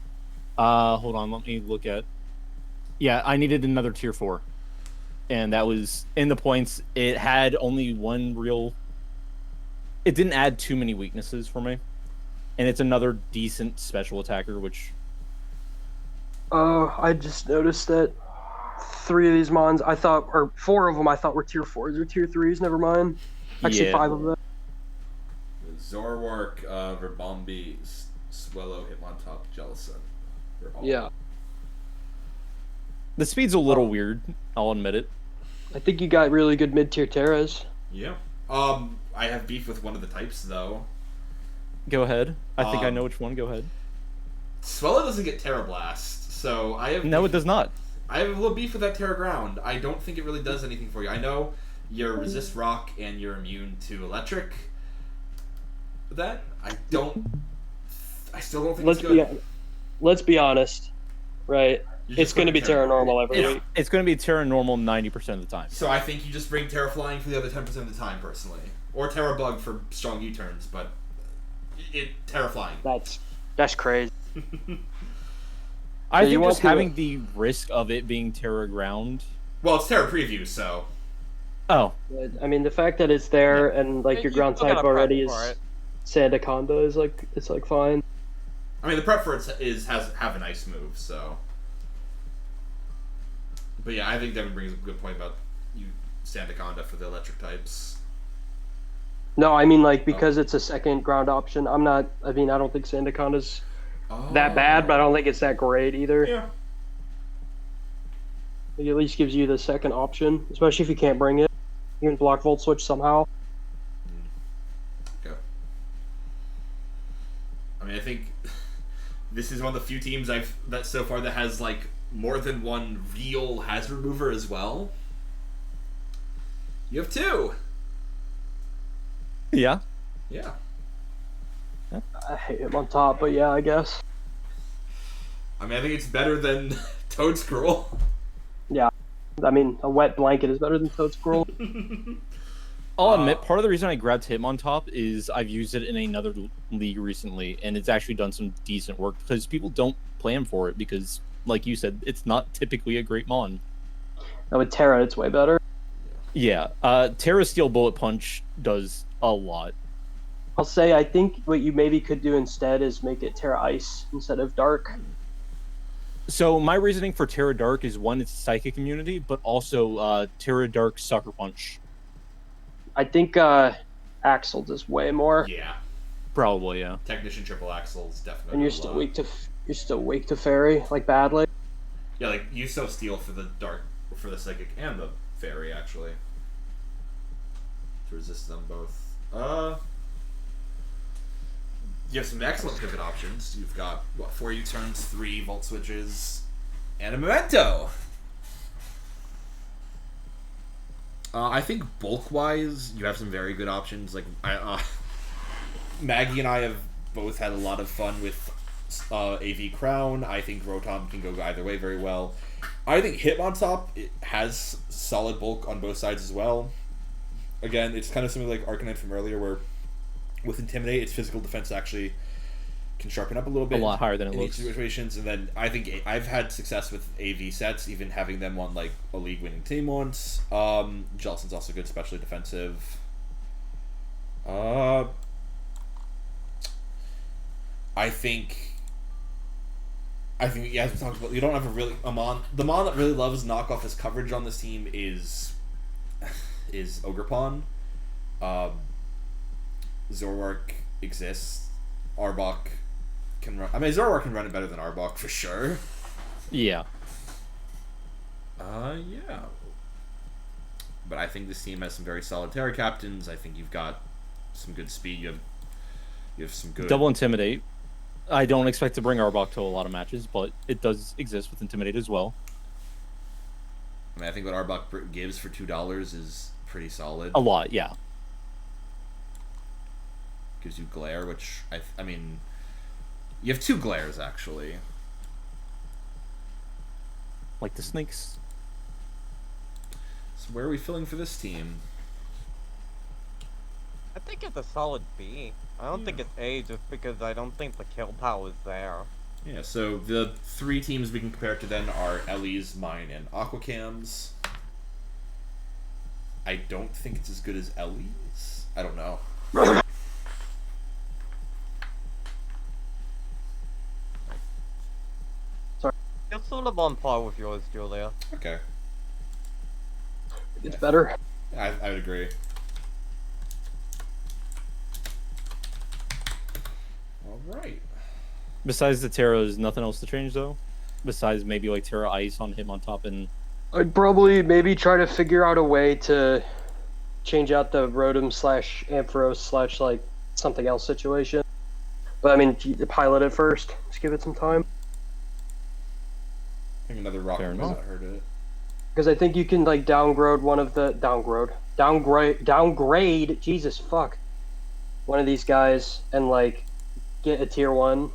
hold on, let me look at. Yeah, I needed another tier 4, and that was in the points. It had only one real. It didn't add too many weaknesses for me, and it's another decent special attacker, which. I just noticed that 3 of these mons I thought, or 4 of them I thought were tier 4s or tier 3s. Never mind. Actually, Yeah. 5 of them. Zorwark, Verbombi, Swellow, Hitmontop, Jellicent. Yeah. The speed's a little weird. I'll admit it. I think you got really good mid-tier Terras. Yeah. I have beef with one of the types though. Go ahead. I think I know which one. Go ahead. Swellow doesn't get Terra Blast, so I have. No, it does not. I have a little beef with that Terra Ground. I don't think it really does anything for you. I know you're resist rock and you're immune to electric. But that I still don't think it's good. Let's be honest, right? It's going to be Terra Normal every week. It's going to be Terra Normal 90% of the time. So I think you just bring Terra Flying for the other 10% of the time, personally, or Terra Bug for strong U-turns. But Terra Flying. That's crazy. I think just having the risk of it being Terra Ground. Well, it's Terra Preview, so. Oh. I mean, the fact that it's there and like your ground type already is Sandaconda is it's fine. I mean, the prep for it have an ice move, so. But yeah, I think Devin brings up a good point about you Sandaconda for the electric types. No, I mean because it's a second ground option. I don't think Sandaconda's that bad, but I don't think it's that great either. Yeah. It at least gives you the second option, especially if you can't bring it. You can block Volt Switch somehow. Okay. I mean, I think this is one of the few teams that so far that has more than one real hazard remover as well. You have 2. Yeah. Yeah. I hate him on top, but yeah, I guess. I mean, I think it's better than Toad Scroll. Yeah. I mean, a wet blanket is better than Toad Scroll. I'll admit, part of the reason I grabbed Hitmontop is I've used it in another league recently, and it's actually done some decent work because people don't plan for it because, like you said, it's not typically a great mon. Now with Terra, it's way better. Yeah. Terra Steel Bullet Punch does a lot. I'll say I think what you maybe could do instead is make it Terra Ice instead of Dark. So my reasoning for Terra Dark is one, it's Psychic immunity, but also Terra Dark Sucker Punch. I think Axel does way more. Yeah. Probably, yeah. Technician Triple Axle's definitely. And you're still weak to Fairy, badly. Yeah, you still steal for the Dark, for the Psychic and the Fairy actually. To resist them both. You have some excellent pivot options. You've got 4 U-turns, 3 Volt Switches, and a Memento. I think bulk-wise, you have some very good options. Maggie and I have both had a lot of fun with AV Crown. I think Rotom can go either way very well. I think Hitmontop has solid bulk on both sides as well. Again, it's kind of similar like Arcanine from earlier, where with Intimidate, its physical defense actually can sharpen up a little bit. A lot higher than it in looks. these situations. And then I think I've had success with AV sets, even having them on a league-winning team once. Jellicent's also good, especially defensive. I think as we talked about, you don't have a mon. The mon that really loves knockoff his coverage on this team is Ogerpon. Zorwark exists. Arbok can run. I mean, Zorwark can run it better than Arbok for sure. Yeah. Yeah. But I think this team has some very solid Terra captains. I think you've got some good speed. You have some good Double Intimidate. I don't expect to bring Arbok to a lot of matches, but it does exist with Intimidate as well. I mean, I think what Arbok gives for $2 is pretty solid. A lot, yeah. Gives you Glare, which I mean, you have 2 Glares actually. like the snakes. So where are we filling for this team? I think it's a solid B. I don't think it's A just because I don't think the kill power is there. Yeah, so the 3 teams we can compare it to then are Ellie's, mine, and Aquacam's. I don't think it's as good as Ellie's. I don't know. It's sort of on par with yours, Julia. Okay. It's better. I would agree. Alright. Besides the Terra, there's nothing else to change though. Besides maybe like Terra Ice on him on top and. I'd probably maybe try to figure out a way to change out the Rotom / Ampharos / like something else situation. But I mean, pilot it first. Just give it some time. I think another rock Fair has enough. not heard it. Because I think you can like downgrade one of the downgrade. Jesus fuck. One of these guys and like get a tier 1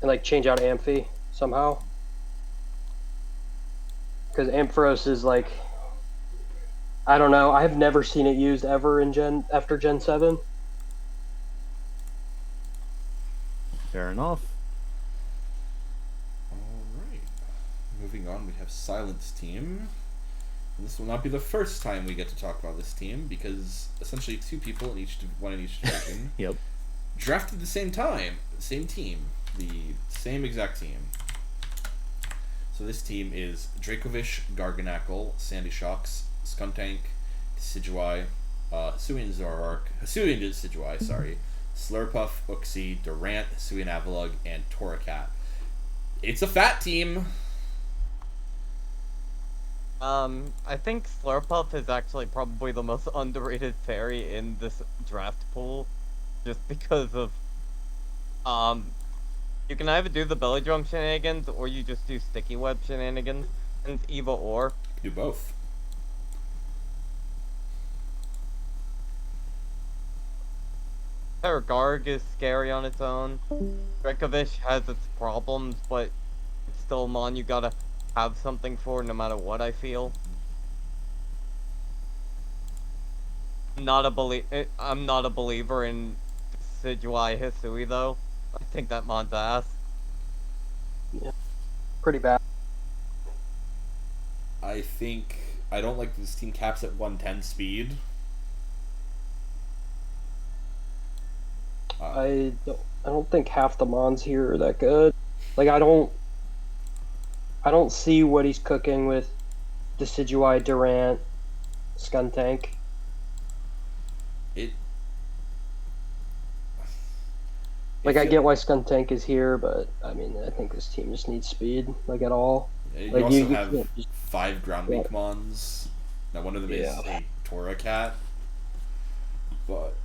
and like change out Amphi somehow. Because Ampharos is like, I don't know. I've never seen it used ever in after Gen 7. Fair enough. Alright. Moving on, we have Silence Team. And this will not be the first time we get to talk about this team, because essentially 2 people one in each division Yep. drafted at the same time, same team, the same exact team. So this team is Dracovish, Garganackle, Sandy Shocks, Skuntank, Decidueye, Hisuian Zoroark, Hisuian Decidueye, sorry, Slurpuff, Uxie, Durant, Hisuian Avalugg, and Torracat. It's a fat team. I think Slurpuff is actually probably the most underrated fairy in this draft pool, just because of, you can either do the belly drum shenanigans or you just do sticky web shenanigans, and it's either or. Do both. Paragarg is scary on its own. Dracovish has its problems, but it's still a mon you gotta have something for no matter what, I feel. I'm not a believer in Decidueye Hisui though. I think that mon's ass. Pretty bad. I don't like this team caps at 110 speed. I don't think half the mons here are that good. Like I don't see what he's cooking with Decidueye, Durant, Skuntank. Like I get why Skuntank is here, but I mean I think this team just needs speed, like at all. You Like, also you have can't just- 5 ground weak mons. Now one of them is a Torracat. But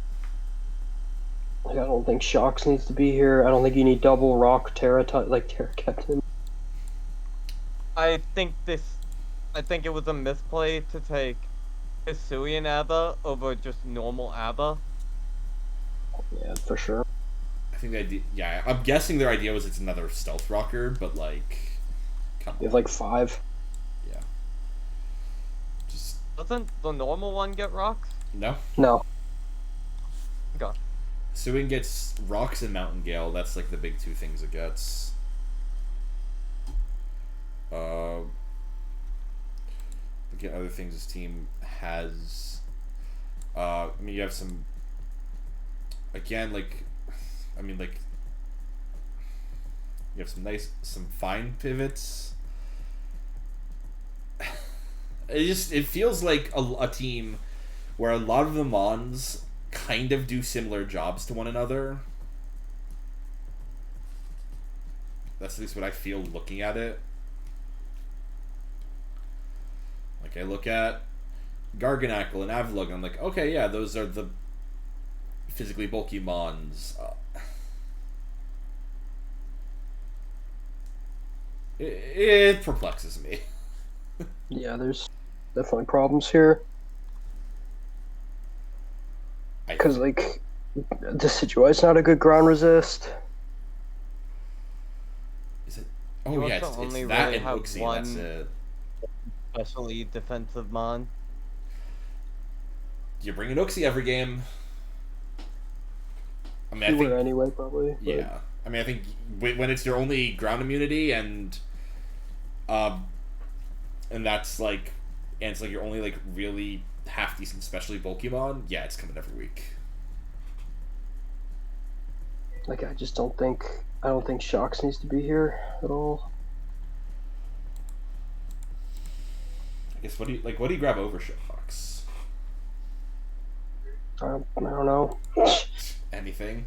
Like I don't think Shocks needs to be here. I don't think you need double rock Terra Captain. I think it was a misplay to take Hisuian Ava over just normal Ava. Yeah, for sure. I think the idea, yeah, I'm guessing their idea was it's another stealth rocker, but like, come You on. have like 5. Yeah. Just, Doesn't the normal one get rocks? no. No. Okay. Suing gets rocks and Mountain Gale. That's like the big 2 things it gets. Look at other things this team has. I mean, you have some. Again, like, I mean, like, you have some fine pivots. It feels like a team where a lot of the mons kind of do similar jobs to one another. That's at least what I feel looking at it. Like, I look at Garganackle and Avalugg, and I'm like, okay, yeah, those are the physically bulky mons. It perplexes me. Yeah, there's definitely problems here. Because, like, the Decidueye's not a good ground resist. Is it? Oh You yeah, also it's only that really and have Uxie. one That's it. specially defensive mon. You're bringing Uxie every game. I mean, I You think were anyway, probably. but- yeah. I mean, I think when it's your only ground immunity um, and that's like, and it's like your only like really half decent, especially bulky mon. Yeah, it's coming every week. Like, I just don't think. I don't think Shocks needs to be here at all. I guess what do you grab over Shocks? I don't know. Anything?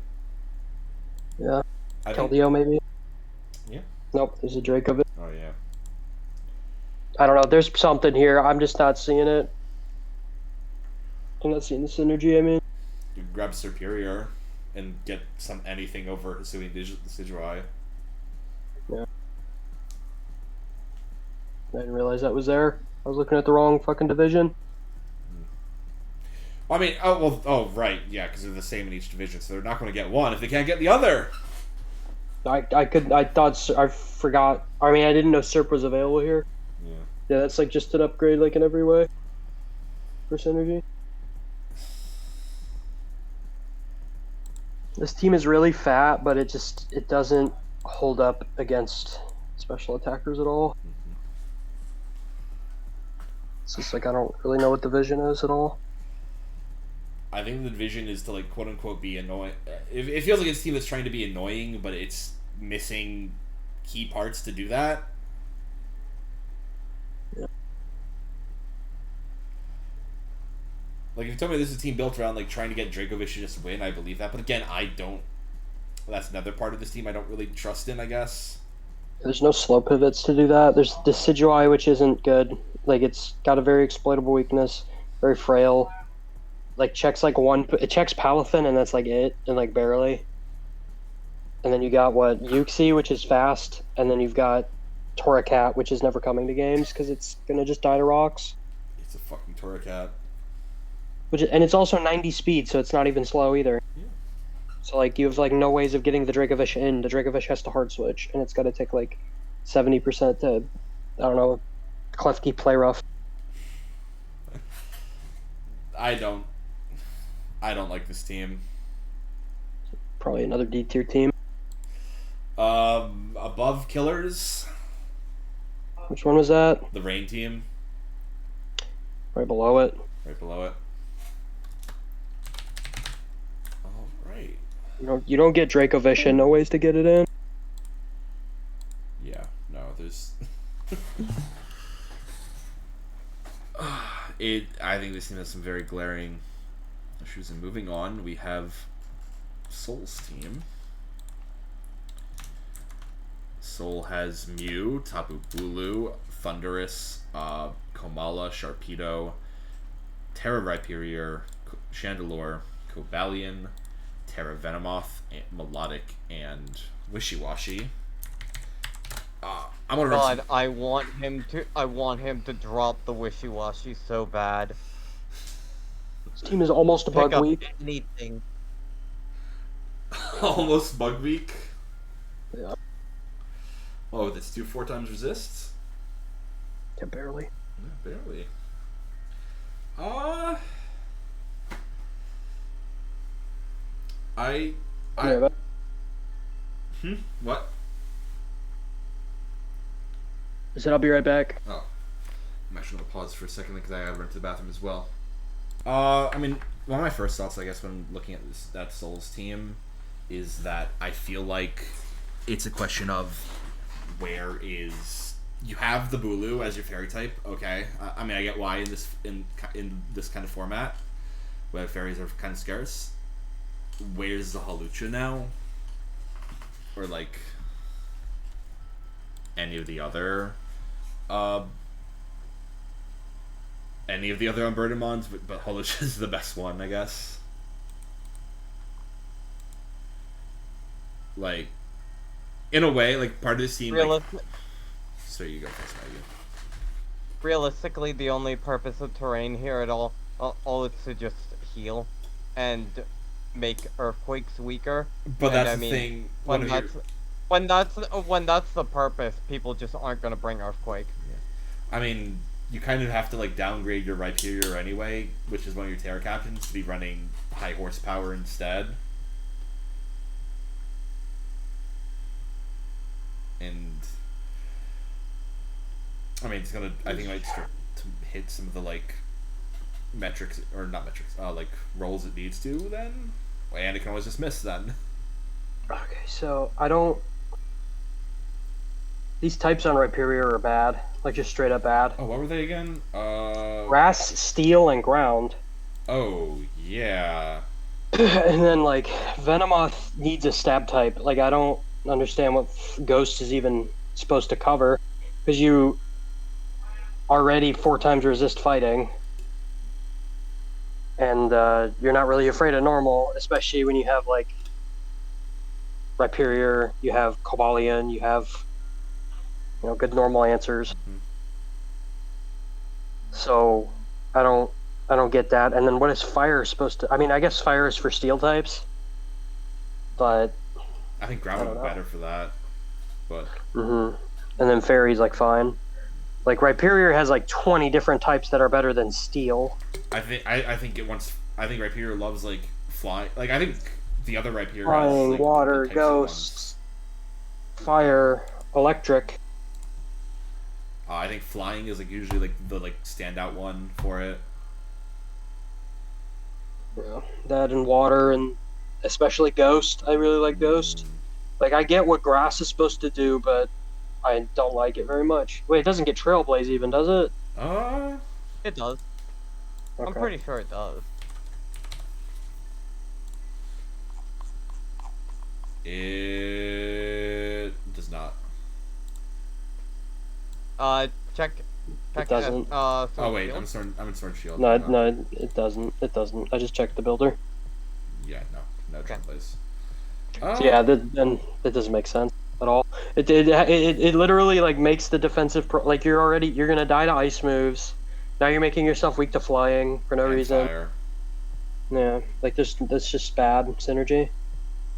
Yeah. I think, Keldeo maybe. Yeah. Nope. There's a Drake of it. Oh yeah. I don't know. There's something here. I'm just not seeing it. I'm not seeing the synergy. I mean. You grab Superior and get anything over Hisui Decidueye. Yeah. I didn't realize that was there. I was looking at the wrong fucking division. I mean, right, yeah, because they're the same in each division, so they're not going to get one if they can't get the other. I forgot. I mean, I didn't know Serp was available here. Yeah. Yeah, that's like just an upgrade, like in every way. For synergy. This team is really fat, but it doesn't hold up against special attackers at all. It's just like I don't really know what the vision is at all. I think the division is to like quote unquote be annoying. It feels like it's a team that's trying to be annoying, but it's missing key parts to do that. Yeah. Like if you told me this is a team built around like trying to get Dracovish to just win, I believe that. But again, I don't. That's another part of this team I don't really trust in, I guess. There's no slow pivots to do that. There's Decidueye, which isn't good. Like, it's got a very exploitable weakness, very frail. Like, checks like it checks Palafin, and that's like it, and like barely. And then you got Uxie, which is fast, and then you've got Torracat, which is never coming to games because it's gonna just die to rocks. It's a fucking Torracat. And it's also 90 speed, so it's not even slow either. Yeah. So like you have like no ways of getting the Dracovish in. The Dracovish has to hard switch, and it's got to take like 70% to, I don't know, Klefki play rough. I don't like this team. Probably another D tier team. Above Killers, Which one was that? the Rain team, Right below it. right below it. All right. You don't get Dracovish in. No ways to get it in. Yeah. No. There's. I think this team has some very glaring issues. And moving on, we have Soul's team. Soul has Mew, Tapu Bulu, Thundurus, Komala, Sharpedo, Terra Rhyperior, Chandelure, Cobalion, Terra Venomoth, Melodic, and Wishy-Washy. I'm gonna run God, I want him to drop the Wishy-Washy so bad. This team is almost a Pick bug up week. anything. almost Bug Week. Yeah. Oh, that's 4 times resists? Yeah, barely. Yeah, barely. Yeah, What? I said I'll be right back. Oh. I'm actually going to pause for a second because I gotta run to the bathroom as well. I mean, one of my first thoughts, I guess, when looking at that Souls team is that I feel like it's a question of where is... You have the Bulu as your fairy type, okay. I mean, I get why in this kind of format, where fairies are kind of scarce. Where's the Hawlucha now? Or, like, any of the other... any of the other Unburdenmons, but Hawlucha is the best one, I guess. Like, in a way, like, part of this team... So you go first, Maggie. Realistically, the only purpose of terrain here at all is to just heal and make earthquakes weaker. But And that's the thing. when that's the purpose, people just aren't gonna bring Earthquake. I mean, you kind of have to like downgrade your Rhyperior anyway, which is one of your Terra Captains, to be running high horsepower instead. And I mean, it's gonna. I think it might start to hit some of the like metrics, or not metrics, like rolls it needs to. Then, and it can always just miss then. Okay, so I don't. These types on Rhyperior are bad, like just straight up bad. Oh, what were they again? Grass, steel, and ground. Oh yeah. And then like Venomoth needs a stab type. Like I don't understand what Ghost is even supposed to cover, because you already 4 times resist fighting, and you're not really afraid of normal, especially when you have like Rhyperior, you have Cobalion, you have good normal answers. Mm-hmm. So I don't get that. And then what is fire supposed to? I mean, I guess fire is for steel types, but I think ground would be better for that. But and then fairies like fine. Like Rhyperior has like 20 different types that are better than steel. I think it wants. I think Rhyperior loves like fly. Like I think the other Rhyperior Flying, has like, water, the types it ghosts, fire, electric. I think flying is like usually like the standout one for it. Yeah, that and water, and especially ghost. I really like ghost. Like I get what grass is supposed to do, but I don't like it very much. Wait, it doesn't get Trailblaze even, does it? It does. Okay. I'm pretty sure it does. It does not. Check. It doesn't. Oh wait, I'm in Sword Shield. No, it doesn't. It doesn't. I just checked the builder. Yeah, no Okay. Trailblaze. So yeah, then that doesn't make sense at all. It literally like makes the defensive like you're gonna die to ice moves. Now you're making yourself weak to flying for no And reason. fire. Yeah, like that's just bad synergy.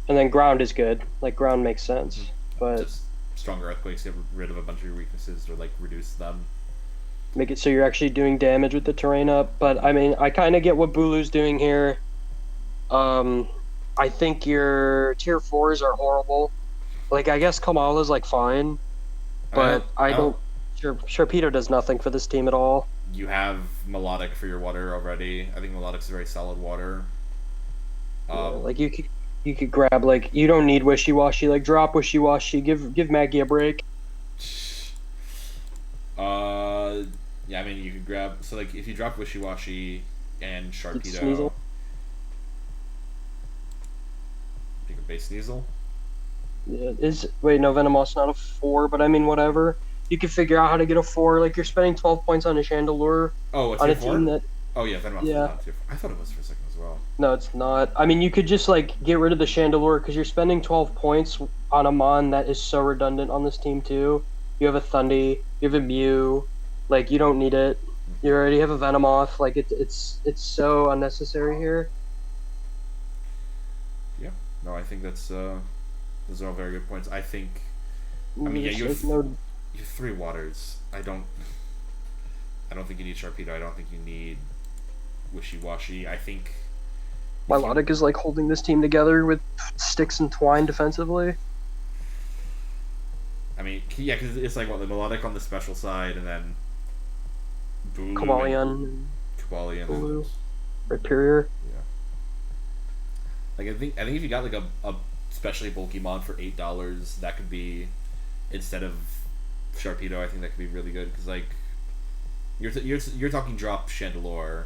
And then ground is good. Like ground makes sense, but Just stronger earthquakes, get rid of a bunch of your weaknesses or like reduce them. make it so you're actually doing damage with the terrain up. But I mean, I kind of get what Bulu's doing here. I think your tier 4s are horrible. Like I guess Kamala's like fine, but I don't. Sharpedo does nothing for this team at all. You have Melodic for your water already. I think Melodic's a very solid water. Like you could grab like you don't need Wishy Washy. Like drop Wishy Washy. Give Maggie a break. Yeah, I mean you could grab like if you drop Wishy Washy and Sharpedo. Sneasel. Take a base Sneasel. Yeah, wait, no, Venomoth's not a 4, but I mean whatever. You can figure out how to get a 4. Like you're spending 12 points on a Chandelure. Oh, it's on tier a 4? team that. Oh yeah, Venomoth is not tier 4. I thought it was for a second as well. No, it's not. I mean, you could just like get rid of the Chandelure because you're spending 12 points on a Mon that is so redundant on this team too. You have a Thundy, you have a Mew, like you don't need it. You already have a Venomoth. Like it's so unnecessary here. Yeah, no, I think those are all very good points. I think. I mean, yeah, you have 3 waters. I don't think you need Sharpedo. I don't think you need Wishy Washy. I think. Melodic is like holding this team together with sticks and twine defensively. I mean, yeah, because it's like the Melodic on the special side, and then Cobalion, Bulu, Rhyperior. Yeah. Like I think if you got like a especially bulky mod for $8, that could be instead of Sharpedo. I think that could be really good because like you're talking drop Chandelure,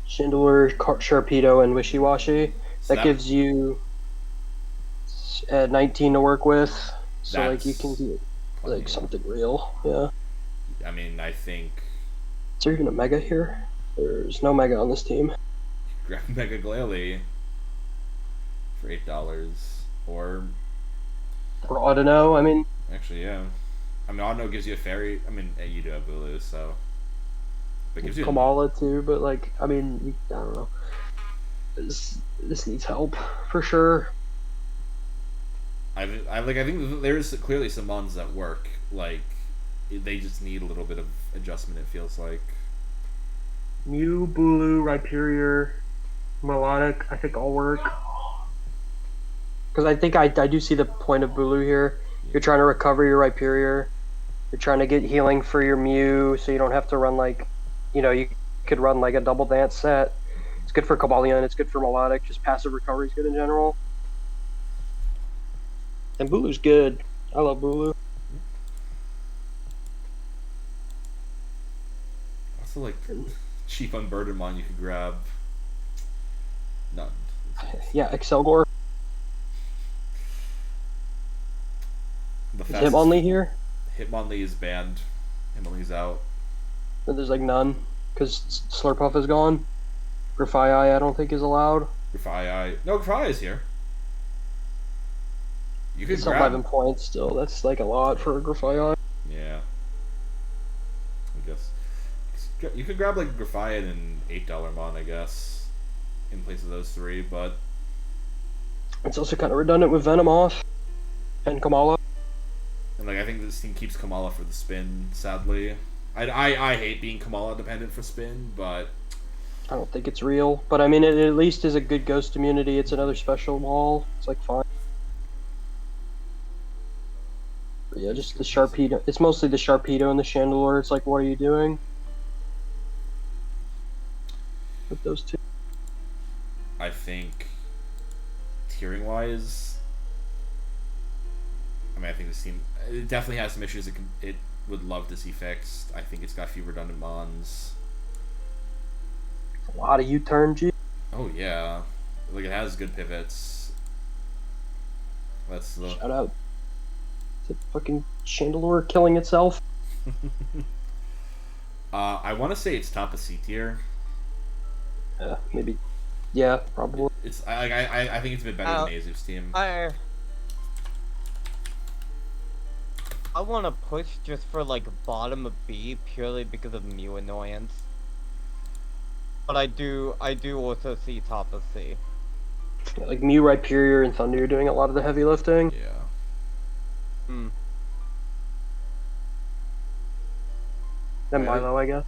Sharpedo, and Wishy Washy. So that gives you 19 to work with. So like you can get like something real. Yeah. I mean, I think. Is there even a Mega here? There's no Mega on this team. Grab Mega Glalie for $8 or Audino. I mean. Actually, yeah. I mean, Audino gives you a fairy. I mean, you do have Bulu, so. But it gives you Kamala too, but like, I mean, I don't know. This needs help for sure. I think there's clearly some mons that work. Like, they just need a little bit of adjustment. It feels like. Mew, Bulu, Rhyperior, Melodic, I think all work. Because I think I do see the point of Bulu here. You're trying to recover your Rhyperior. You're trying to get healing for your Mew, so you don't have to run like, you could run like a double dance set. It's good for Cobalion, it's good for Melodic, just passive recovery is good in general. And Bulu's good. I love Bulu. Also, like, cheap unburdened mon you could grab. None. Yeah, Excelgor. The Is fastest- Hitmonlee here? Hitmonlee is banned. Hitmonlee's out. But there's like none, because Slurpuff is gone. Grafaiai I don't think is allowed. Grafaiai. No, Grafaiai is here. You could It's still grab. 11 points still. That's like a lot for a Grafaiai. Yeah. I guess. You could grab like Grafaiai and an $8 mon, I guess, in place of those three, but It's also kind of redundant with Venomoth and Kamala. and like I think this team keeps Kamala for the spin. Sadly, I hate being Kamala dependent for spin, but I don't think it's real, but I mean, it at least is a good ghost immunity. It's another special wall. It's like fine. But yeah, just the Sharpedo. It's mostly the Sharpedo and the Chandelure. It's like, what are you doing with those two? I think tiering wise, I mean I think this team it definitely has some issues it would love to see fixed. I think it's got a few redundant mons. A lot of U-turn, G. Oh yeah, like it has good pivots. That's the Shout out to fucking Chandelure killing itself. I want to say it's top of C tier. Yeah, maybe. Yeah, probably. It's I think it's a bit better than Azuf's team. I want to push just for like bottom of B purely because of Mew annoyance. But I do also see top of C. Yeah, like Mew, Rhyperior, and Thunder are doing a lot of the heavy lifting. Yeah. Hmm. And Yeah. Milo, I guess.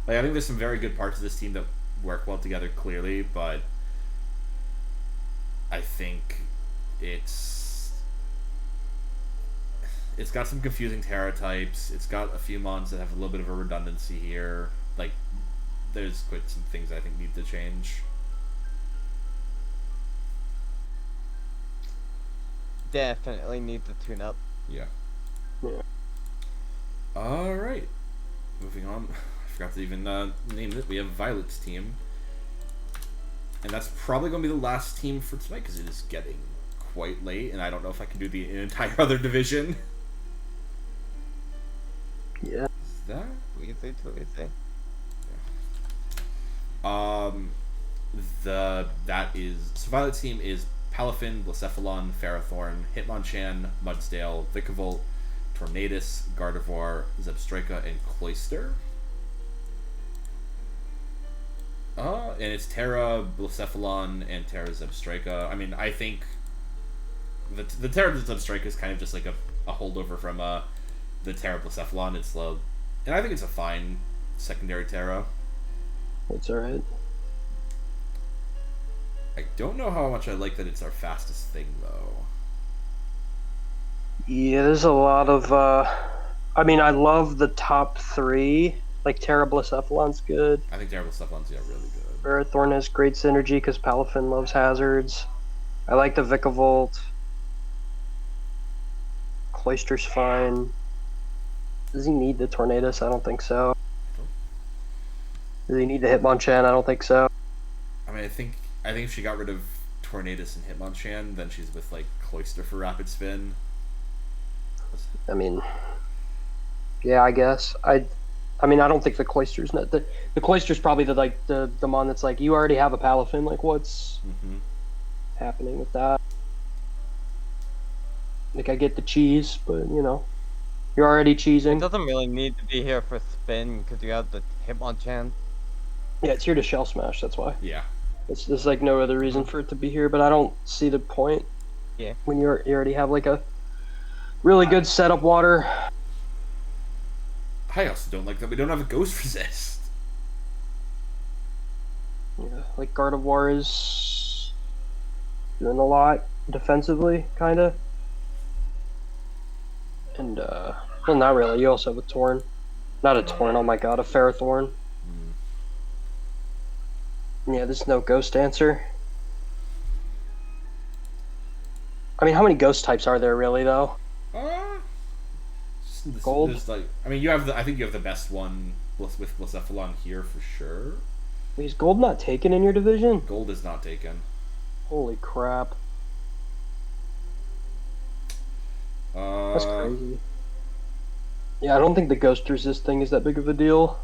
Like I think there's some very good parts of this team that work well together clearly, but I think it's got some confusing Terra types. It's got a few mons that have a little bit of a redundancy here. Like there's quite some things I think need to change. Definitely need to tune up. Yeah. Yeah. All right. Moving on. I forgot to even name it. We have Violet's team, and that's probably going to be the last team for tonight because it is getting quite late, and I don't know if I can do the entire other division. Yeah. Is that? Easy to easy. That is so Violet's team is Palafin, Blacephalon, Ferrothorn, Hitmonchan, Mudsdale, Vikavolt, Tornadus, Gardevoir, Zebstrika, and Cloyster. And it's Terra, Blacephalon, and Terra Zebstrika. I mean, I think the Terra Zebstrika is kind of just like a holdover from the Terra Blacephalon. It's slow, and I think it's a fine secondary Terra. It's alright. I don't know how much I like that it's our fastest thing, though. Yeah, there's a lot of, I mean, I love the top three. Like, Terra Blacephalon's good. I think Terrible Stuff-On's really good. Ferrothorn has great synergy because Palafin loves hazards. I like the Vikavolt. Cloyster's fine. Does he need the Tornadus? I don't think so. Does he need the Hitmonchan? I don't think so. I mean, I think if she got rid of Tornadus and Hitmonchan, then she's with, like, Cloyster for Rapid Spin. I mean, yeah, I guess. I mean, I don't think the Cloyster's not the Cloyster's probably the mon that's like, you already have a Palafin. Like, what's happening with that? Like, I get the cheese, but you know, you're already It cheesing. doesn't really need to be here for spin because you have the Hitmonchan. Yeah, it's here to shell smash. That's why. Yeah. There's like no other reason for it to be here, but I don't see the point. When you already have like a really good setup water. I also don't like that we don't have a ghost resist. Yeah, like Gardevoir is doing a lot defensively, kind of. And, well, not really. You also have a Torn. Not a Torn, oh my god, a Ferrothorn. Yeah, there's no Ghost answer. I mean, how many Ghost types are there really, though? Gold? There's like, I mean, you have I think you have the best one with Blacephalon here for sure. Wait, is Gold not taken in your division? Gold is not taken. Holy crap. That's crazy. Yeah, I don't think the Ghost Resist thing is that big of a deal.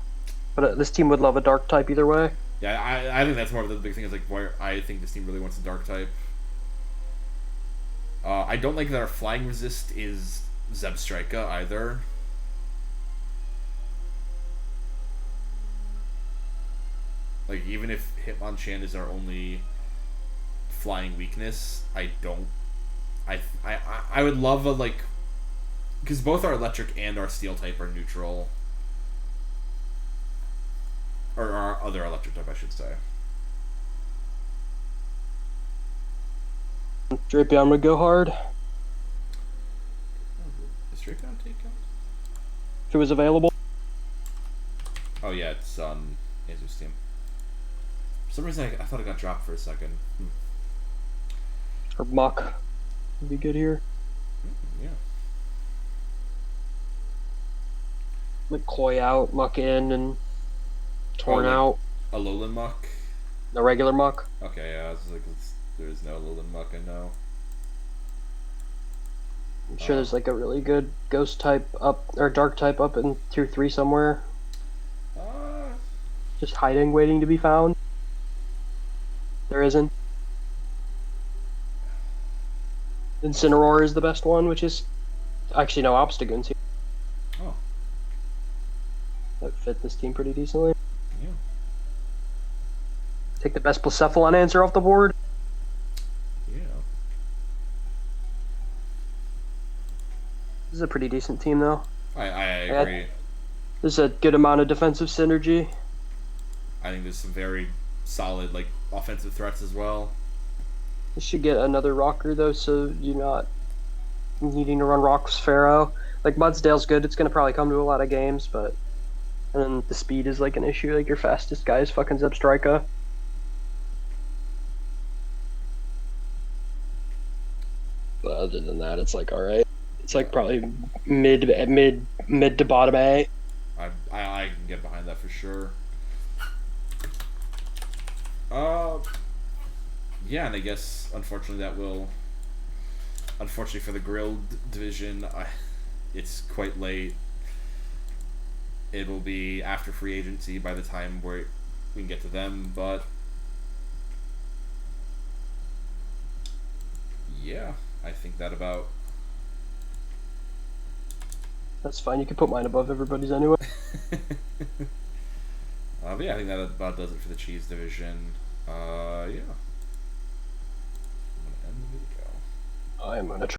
But this team would love a Dark type either way. Yeah, I think that's more of the big thing is like where I think this team really wants a Dark type. I don't like that our Flying Resist is Zebstrika either. Like, even if Hitmonchan is our only flying weakness, I don't... I would love a, like... Because both our electric and our steel type are neutral. Or our other electric type, I should say. Drapion would go hard. Is Drapion taken? If it was available. Oh yeah, it's on Azoo's team. For some reason, I thought it got dropped for a second. Or Muck would be good here. Yeah. Like Koi out, Muck in, and Torn like out. A Alolan Muck? The regular Muck. Okay, yeah, I was like, there's no Alolan Muck, I know. I'm sure there's like a really good Ghost type up, or Dark type up in Tier 3 somewhere. Just hiding, waiting to be found. There isn't. Incineroar is the best one, which is actually no Obstagoons here. Oh. That fit this team pretty decently. Yeah. Take the best Blacephalon answer off the board. Yeah. This is a pretty decent team, though. I agree. There's a good amount of defensive synergy. I think there's some very solid, like, offensive threats as well. You should get another rocker, though, so you're not needing to run Rocks Pharaoh. Like, Mudsdale's good. It's going to probably come to a lot of games, but... And then the speed is, like, an issue. Like, your fastest guy is fucking Zebstrika. But other than that, it's, like, alright. It's, like, probably mid to bottom A. I can get behind that for sure. Yeah, and I guess, unfortunately, unfortunately for the Grilled division, it's quite late. It will be after free agency by the time we can get to them, but... Yeah, I think that about... That's fine, you can put mine above everybody's anyway. But yeah, I think that about does it for the cheese division. Yeah. I'm gonna end the video. I'm gonna try.